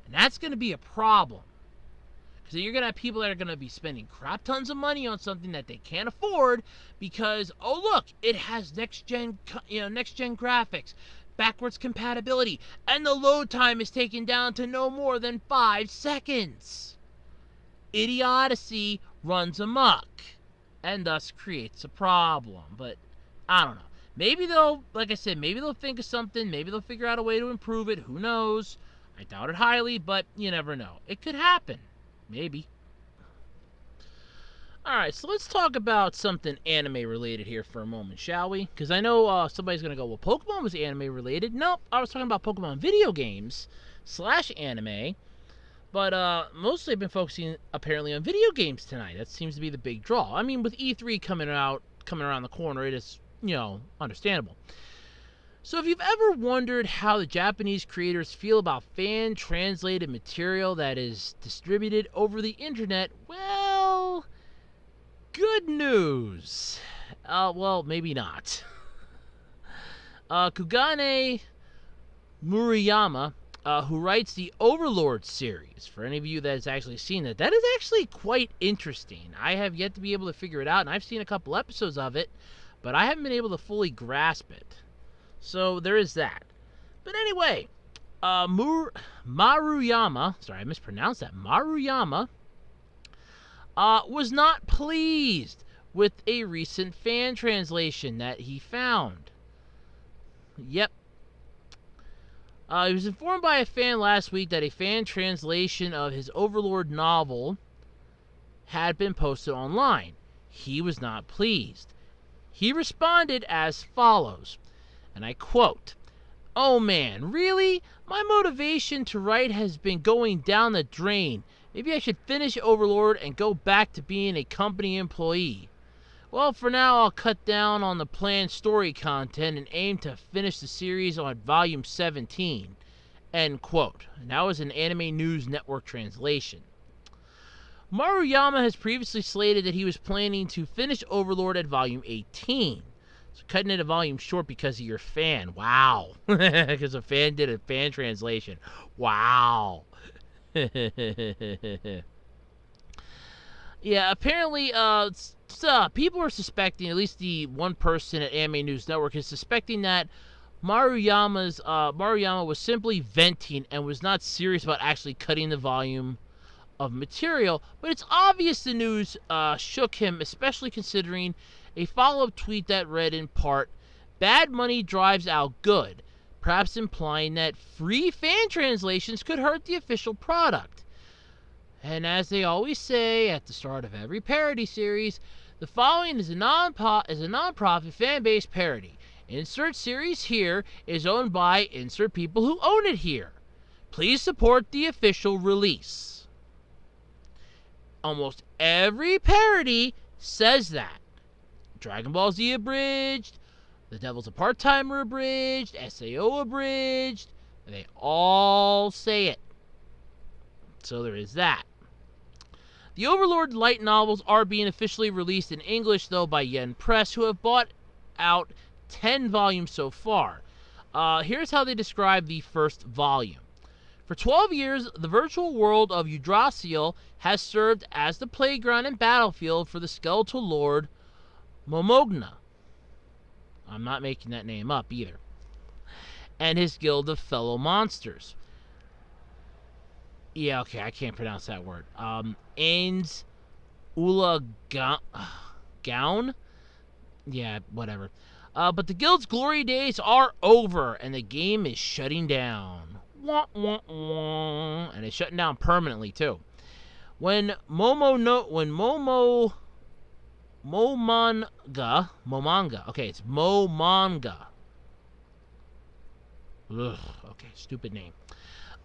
And that's going to be a problem. So you're going to have people that are going to be spending crap tons of money on something that they can't afford because, oh look, it has next-gen graphics, backwards compatibility, and the load time is taken down to no more than 5 seconds. Idiocy runs amok and thus creates a problem. But I don't know. Maybe they'll, like I said, maybe they'll think of something. Maybe they'll figure out a way to improve it. Who knows? I doubt it highly, but you never know. It could happen. Maybe. Alright, so let's talk about something anime related here for a moment, shall we? Because I know somebody's going to go, well, Pokemon was anime related. Nope, I was talking about Pokemon video games / anime. But mostly I've been focusing apparently on video games tonight. That seems to be the big draw. I mean, with E3 coming around the corner, it is, understandable. So if you've ever wondered how the Japanese creators feel about fan-translated material that is distributed over the internet, well, good news. Well, maybe not. Kugane Murayama, who writes the Overlord series, for any of you that has actually seen it, that is actually quite interesting. I have yet to be able to figure it out, and I've seen a couple episodes of it, but I haven't been able to fully grasp it. So there is that. But anyway, Maruyama, sorry, I mispronounced that, Maruyama, was not pleased with a recent fan translation that he found. Yep. He was informed by a fan last week that a fan translation of his Overlord novel had been posted online. He was not pleased. He responded as follows, and I quote, "Oh man, really? My motivation to write has been going down the drain. Maybe I should finish Overlord and go back to being a company employee. Well, for now I'll cut down on the planned story content and aim to finish the series on volume 17. End quote. And that was an Anime News Network translation. Maruyama has previously slated that he was planning to finish Overlord at volume 18. So cutting it a volume short because of your fan. Wow. Because a fan did a fan translation. Wow. Yeah, apparently, people are suspecting, at least the one person at Anime News Network is suspecting that Maruyama was simply venting and was not serious about actually cutting the volume of material. But it's obvious the news shook him, especially considering a follow-up tweet that read in part, bad money drives out good, perhaps implying that free fan translations could hurt the official product. And as they always say at the start of every parody series, the following is a non-profit fan-based parody. Insert series here is owned by insert people who own it here. Please support the official release. Almost every parody says that. Dragon Ball Z abridged, The Devil's a Part-Timer abridged, SAO abridged, they all say it. So there is that. The Overlord light novels are being officially released in English, though, by Yen Press, who have bought out 10 volumes so far. Here's how they describe the first volume. For 12 years, the virtual world of Yggdrasil has served as the playground and battlefield for the skeletal lord Momogna. I'm not making that name up either. And his guild of fellow monsters. Yeah, okay, I can't pronounce that word. Ains Ula Gown? Yeah, whatever. But the guild's glory days are over, and the game is shutting down. Wah, wah, wah. And it's shutting down permanently, too. When Momanga, okay, it's Momanga. Ugh, okay, stupid name.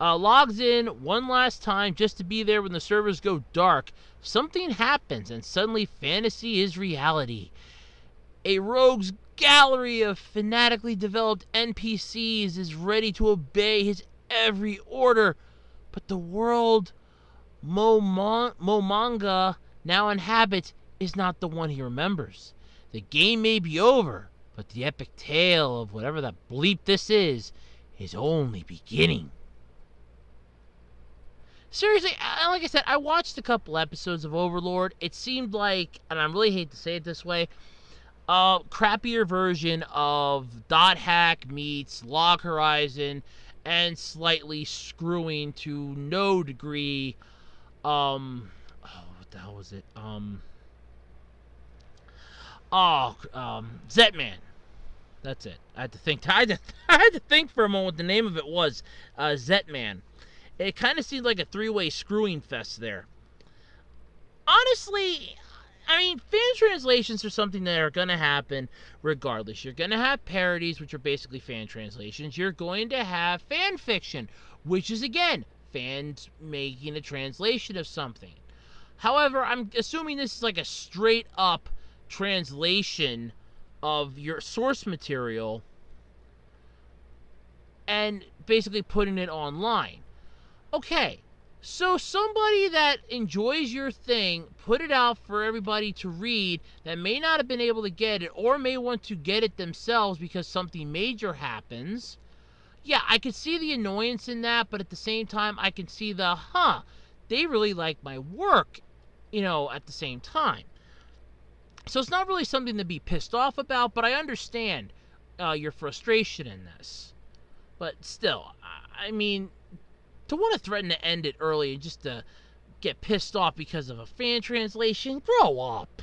Logs in one last time just to be there when the servers go dark. Something happens, and suddenly fantasy is reality. A rogue's gallery of fanatically developed NPCs is ready to obey his every order, but the world Momanga now inhabits is not the one he remembers. The game may be over, but the epic tale of whatever the bleep this is only beginning. Seriously, like I said, I watched a couple episodes of Overlord. It seemed like, and I really hate to say it this way, a crappier version of Dot Hack meets Log Horizon, and slightly screwing to no degree, what the hell was it? Zetman. That's it. I had to think. I had to think for a moment what the name of it was. Zetman. It kind of seemed like a three-way screwing fest there. Honestly, I mean, fan translations are something that are going to happen regardless. You're going to have parodies, which are basically fan translations. You're going to have fan fiction, which is, again, fans making a translation of something. However, I'm assuming this is like a straight-up translation of your source material and basically putting it online. Okay, so somebody that enjoys your thing, put it out for everybody to read that may not have been able to get it or may want to get it themselves because something major happens. Yeah, I could see the annoyance in that, but at the same time, I can see the, they really like my work, at the same time. So it's not really something to be pissed off about, but I understand your frustration in this. But still, I mean, to want to threaten to end it early and just to get pissed off because of a fan translation, grow up.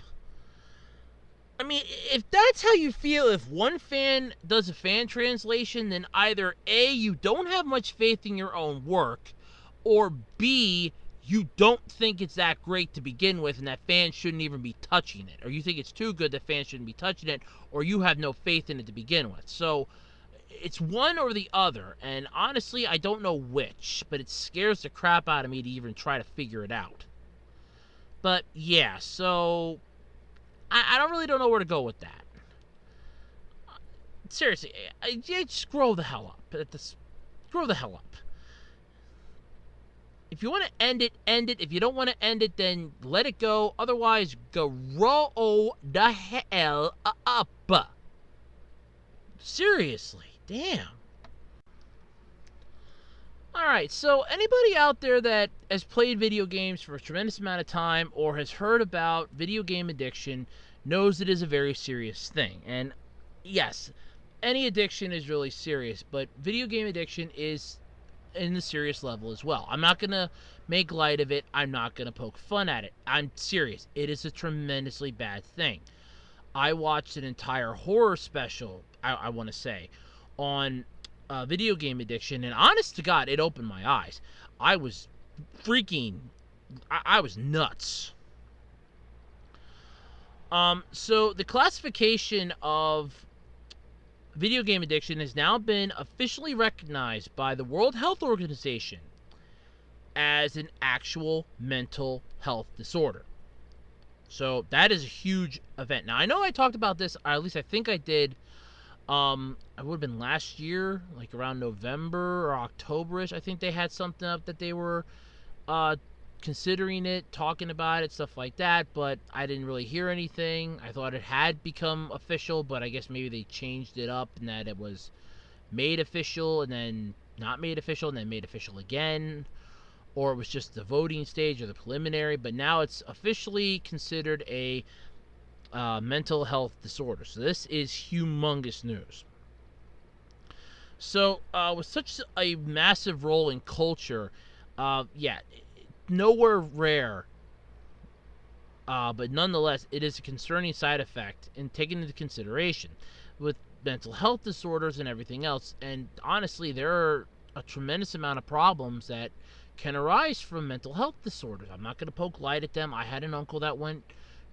I mean, if that's how you feel, if one fan does a fan translation, then either A, you don't have much faith in your own work, or B, you don't think it's that great to begin with and that fans shouldn't even be touching it. Or you think it's too good that fans shouldn't be touching it, or you have no faith in it to begin with. So it's one or the other, and honestly, I don't know which, but it scares the crap out of me to even try to figure it out. But yeah, so I don't know where to go with that. Seriously, just grow the hell up. Grow the hell up. If you want to end it, end it. If you don't want to end it, then let it go. Otherwise, grow the hell up. Seriously, damn. Alright, so anybody out there that has played video games for a tremendous amount of time or has heard about video game addiction knows it is a very serious thing. And yes, any addiction is really serious, but video game addiction is in the serious level as well. I'm not going to make light of it. I'm not going to poke fun at it. I'm serious. It is a tremendously bad thing. I watched an entire horror special, I want to say, on video game addiction, and honest to God, it opened my eyes. I was freaking, I was nuts. So the classification of video game addiction has now been officially recognized by the World Health Organization as an actual mental health disorder. So that is a huge event. Now, I know I talked about this, or at least I think I did. It would have been last year, like around November or October-ish. I think they had something up that they were considering it, talking about it, stuff like that, but I didn't really hear anything. I thought it had become official, but I guess maybe they changed it up and that it was made official and then not made official and then made official again, or it was just the voting stage or the preliminary, but now it's officially considered a mental health disorder. So this is humongous news. So with such a massive role in culture, nowhere rare, but nonetheless, it is a concerning side effect and taken into consideration with mental health disorders and everything else. And honestly, there are a tremendous amount of problems that can arise from mental health disorders. I'm not going to poke light at them. I had an uncle that went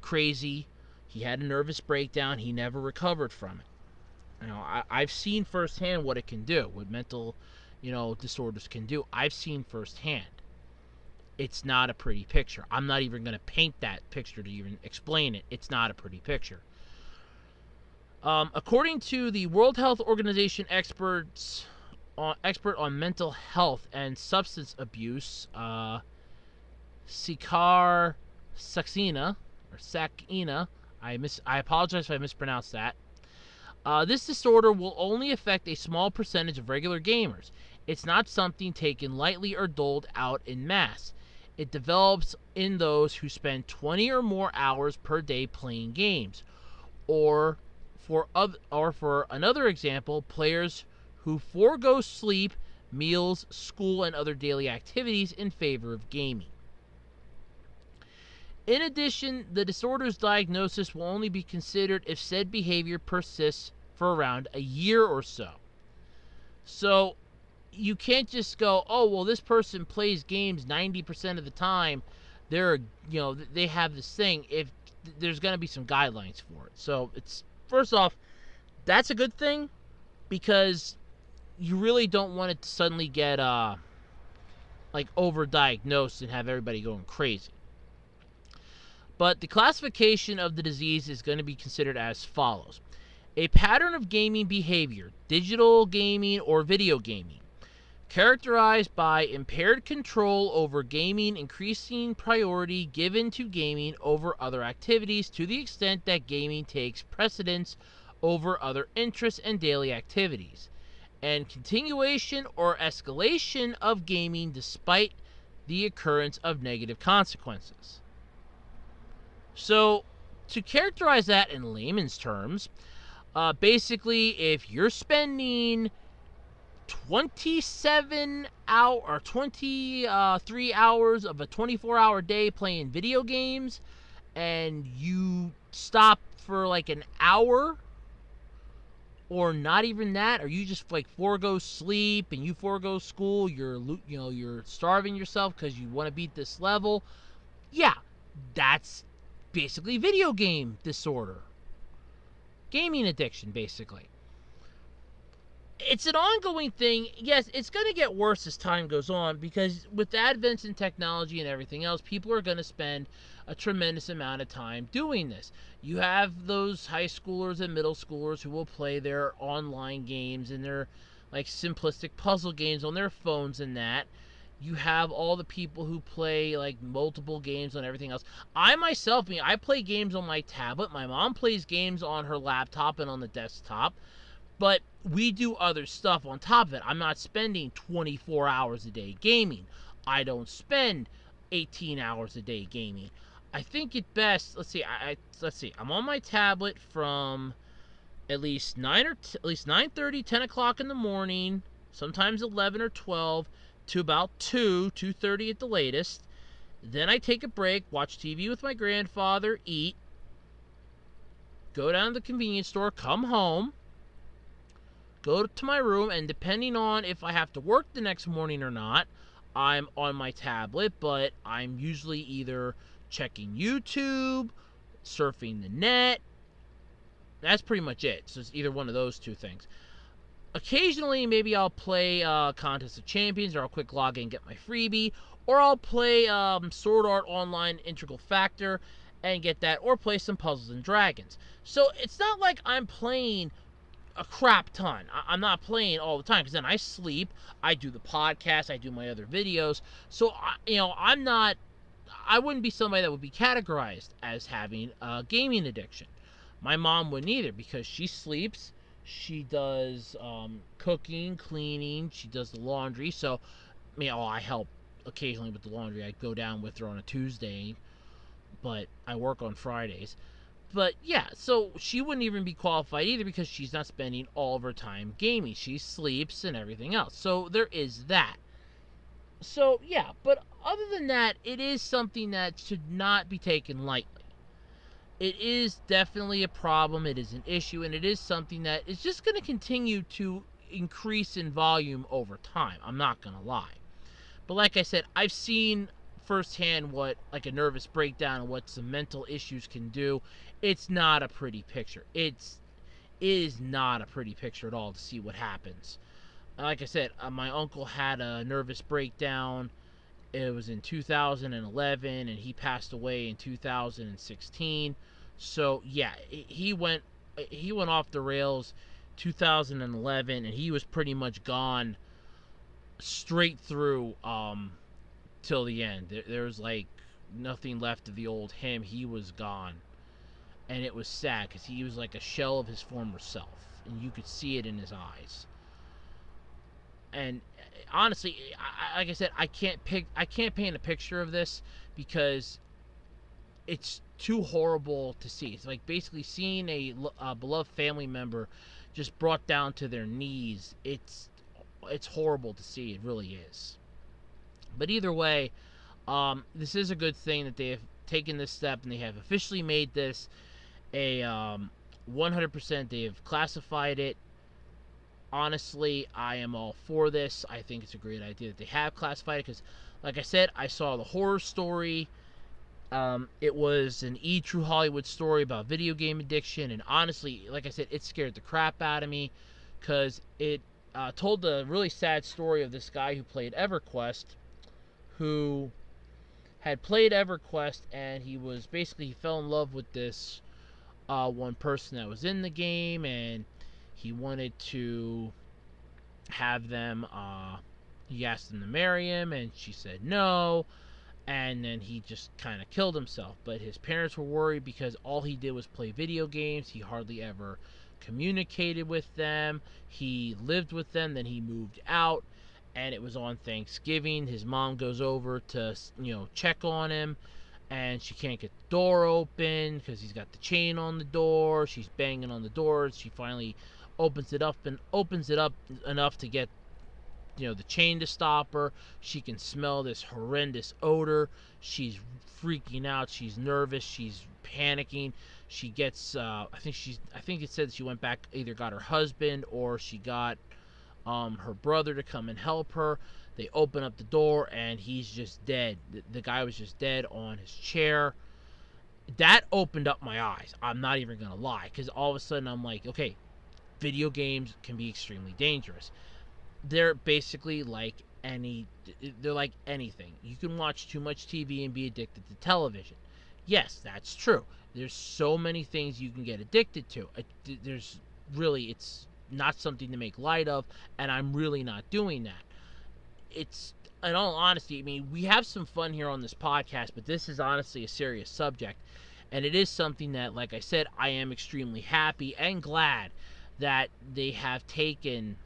crazy. He had a nervous breakdown. He never recovered from it. You know, I've seen firsthand what it can do, what mental, disorders can do. I've seen firsthand. It's not a pretty picture. I'm not even going to paint that picture to even explain it. It's not a pretty picture. According to the World Health Organization expert on mental health and substance abuse, Sakina, I apologize if I mispronounced that. This disorder will only affect a small percentage of regular gamers. It's not something taken lightly or doled out in mass. It develops in those who spend 20 or more hours per day playing games. Or for another example, players who forego sleep, meals, school, and other daily activities in favor of gaming. In addition, the disorder's diagnosis will only be considered if said behavior persists for around a year or so. So you can't just go, oh, well, this person plays games 90% of the time. They have this thing. If there's going to be some guidelines for it. So it's, first off, that's a good thing, because you really don't want it to suddenly get overdiagnosed and have everybody going crazy. But the classification of the disease is going to be considered as follows: a pattern of gaming behavior, digital gaming or video gaming, characterized by impaired control over gaming, increasing priority given to gaming over other activities to the extent that gaming takes precedence over other interests and daily activities, and continuation or escalation of gaming despite the occurrence of negative consequences. So, to characterize that in layman's terms, basically, if you're spending 23 hours of a 24-hour day playing video games, and you stop for like an hour, or not even that, or you just forego sleep and you forego school, you're starving yourself because you want to beat this level. Yeah, that's basically video game disorder, gaming addiction, basically. It's an ongoing thing. Yes, it's going to get worse as time goes on, because with advents in technology and everything else, people are going to spend a tremendous amount of time doing this. You have those high schoolers and middle schoolers who will play their online games and their simplistic puzzle games on their phones and that. You have all the people who play multiple games on everything else. I myself, I play games on my tablet. My mom plays games on her laptop and on the desktop. But we do other stuff on top of it. I'm not spending 24 hours a day gaming. I don't spend 18 hours a day gaming. I think it best. Let's see. I'm on my tablet from at least 9:30, 10 o'clock in the morning. Sometimes 11 or 12 to about 2:30 at the latest. Then I take a break, watch TV with my grandfather, eat. go down to the convenience store, come home, go to my room, and depending on if I have to work the next morning or not, I'm on my tablet, but I'm usually either checking YouTube, surfing the net. That's pretty much it. So it's either one of those two things. Occasionally, maybe I'll play Contest of Champions, or I'll quick log in and get my freebie, or I'll play Sword Art Online Integral Factor and get that, or play some Puzzles and Dragons. So it's not like I'm playing a crap ton. I'm not playing all the time, because then I sleep, I do the podcast, I do my other videos. So, I wouldn't be somebody that would be categorized as having a gaming addiction. My mom wouldn't either, because she sleeps, she does cooking, cleaning, she does the laundry. So, I help occasionally with the laundry. I go down with her on a Tuesday, but I work on Fridays. But yeah, so she wouldn't even be qualified either, because she's not spending all of her time gaming. She sleeps and everything else. So there is that. So yeah, but other than that, it is something that should not be taken lightly. It is definitely a problem, it is an issue, and it is something that is just going to continue to increase in volume over time. I'm not going to lie. But like I said, I've seen firsthand what like a nervous breakdown and what some mental issues can do. It's not a pretty picture. It is not a pretty picture at all to see what happens. Like I said, my uncle had a nervous breakdown. It was in 2011, and he passed away in 2016. So yeah, he went off the rails 2011, and he was pretty much gone straight through till the end. There was like nothing left of the old him. He was gone, and it was sad, because he was like a shell of his former self, and you could see it in his eyes. And honestly, like I said, I can't paint a picture of this, because it's too horrible to see. It's like basically seeing a beloved family member just brought down to their knees. It's horrible to see. It really is. But either way, this is a good thing that they have taken this step, and they have officially made this a 100%. They have classified it. Honestly, I am all for this. I think it's a great idea that they have classified it, because, like I said, I saw the horror story. It was an True Hollywood story about video game addiction, and honestly, like I said, it scared the crap out of me, because it told the really sad story of this guy who played EverQuest, who had played EverQuest, and he fell in love with this one person that was in the game, and he wanted to have them, he asked them to marry him, and she said no, and then he just kind of killed himself. But his parents were worried, because all he did was play video games. He hardly ever communicated with them. He lived with them, then he moved out, and it was on Thanksgiving. His mom goes over to, check on him, and she can't get the door open because he's got the chain on the door. She's banging on the door. She finally opens it up enough to get the chain to stop her. She can smell this horrendous odor. She's freaking out. She's nervous. She's panicking. She gets I think it said she went back, either got her husband or she got her brother to come and help her. They open up the door, and he's just dead. The guy was just dead on his chair. That opened up my eyes. I'm not even gonna lie, because all of a sudden I'm like, okay, video games can be extremely dangerous. They're basically they're like anything. You can watch too much TV and be addicted to television. Yes, that's true. There's so many things you can get addicted to. It's not something to make light of, and I'm really not doing that. It's, in all honesty, we have some fun here on this podcast, but this is honestly a serious subject, and it is something that, like I said, I am extremely happy and glad that they have taken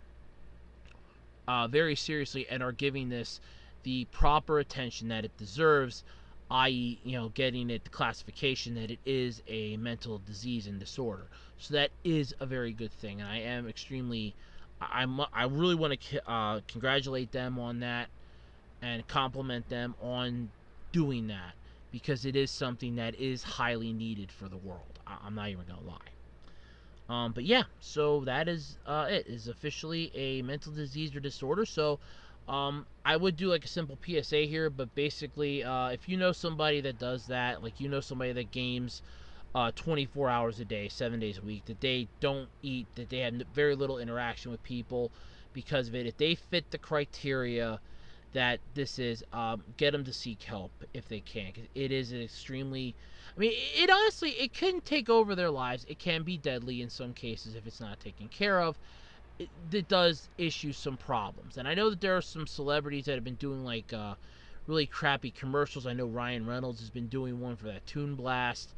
very seriously and are giving this the proper attention that it deserves, i.e., getting it the classification that it is a mental disease and disorder. So that is a very good thing, and I am extremely, I really want to congratulate them on that and compliment them on doing that, because it is something that is highly needed for the world. I'm not even going to lie. But yeah, so that is it. Is officially a mental disease or disorder. So I would do like a simple PSA here, but basically, if you know somebody that does that, like you know somebody that games 24 hours a day, 7 days a week, that they don't eat, that they have very little interaction with people because of it, if they fit the criteria that this is, get them to seek help if they can. 'Cause it is an extremely, I mean, it honestly, it can take over their lives. It can be deadly in some cases if it's not taken care of. It does issue some problems. And I know that there are some celebrities that have been doing like really crappy commercials. I know Ryan Reynolds has been doing one for that Toon Blast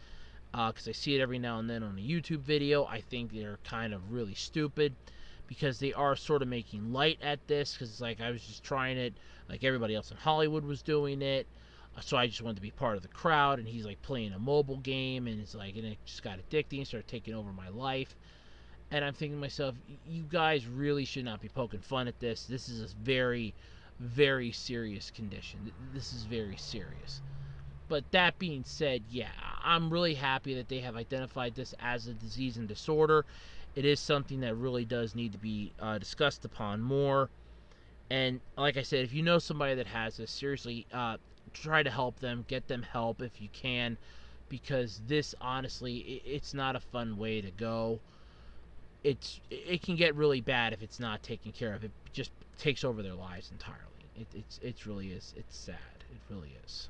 because I see it every now and then on a YouTube video. I think they're kind of really stupid because they are sort of making light at this because it's like I was just trying it like everybody else in Hollywood was doing it. So I just wanted to be part of the crowd, and he's like playing a mobile game, and it's like, and it just got addicting, started taking over my life. And I'm thinking to myself, you guys really should not be poking fun at this. This is a very, very serious condition. This is very serious. But that being said, yeah, I'm really happy that they have identified this as a disease and disorder. It is something that really does need to be discussed upon more. And like I said, if you know somebody that has this, seriously, try to help them. Get them help if you can, because this, honestly, it's not a fun way to go. It can get really bad if it's not taken care of. It just takes over their lives entirely. It really is. It's sad. It really is.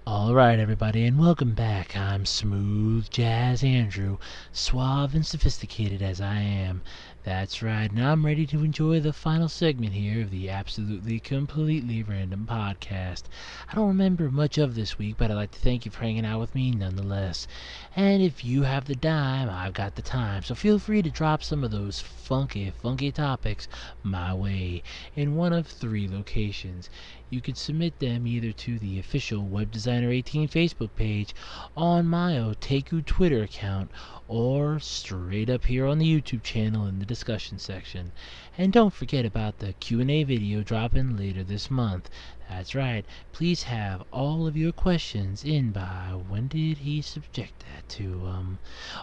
Alright, everybody, and welcome back. I'm Smooth Jazz Andrew, suave and sophisticated as I am. That's right, and I'm ready to enjoy the final segment here of the absolutely, completely random podcast. I don't remember much of this week, but I'd like to thank you for hanging out with me nonetheless. And if you have the dime, I've got the time, so feel free to drop some of those funky, funky topics my way in one of three locations. You can submit them either to the official Web Designer 18 Facebook page, on my Otaku Twitter account, or straight up here on the YouTube channel in the discussion section. And don't forget about the Q&A video dropping later this month. That's right, please have all of your questions in by, when did he subject that to?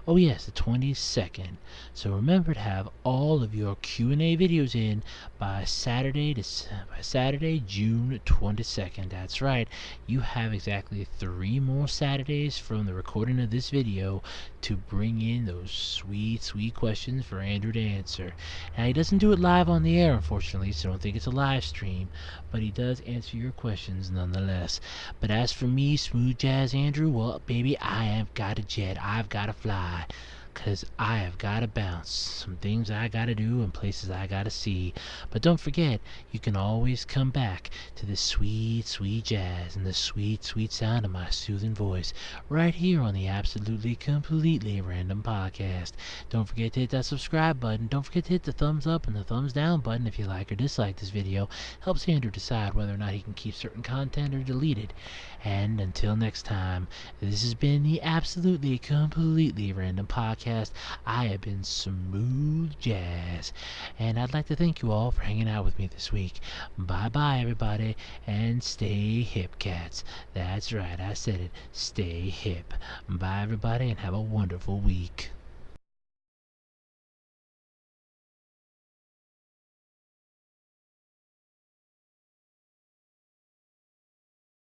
Oh yes, the 22nd. So remember to have all of your Q&A videos in by Saturday, June 22nd. That's right, you have exactly 3 more Saturdays from the recording of this video to bring in those sweet, sweet questions for Andrew to answer. Now, he doesn't do it live on the air, unfortunately, so don't think it's a live stream, but he does answer your questions nonetheless. But as for me, Smooth Jazz Andrew, well, baby, I have got a jet. I've got to fly. 'Cause I have gotta bounce. Some things I gotta do and places I gotta see. But don't forget, you can always come back to the sweet, sweet jazz and the sweet, sweet sound of my soothing voice right here on the absolutely, completely random podcast. Don't forget to hit that subscribe button. Don't forget to hit the thumbs up and the thumbs down button if you like or dislike this video. Helps Andrew decide whether or not he can keep certain content or delete it. And until next time, this has been the absolutely, completely random podcast. I have been Smooth Jazz, and I'd like to thank you all for hanging out with me this week. Bye bye, everybody, and stay hip, cats. That's right, I said it. Stay hip. Bye, everybody, and have a wonderful week.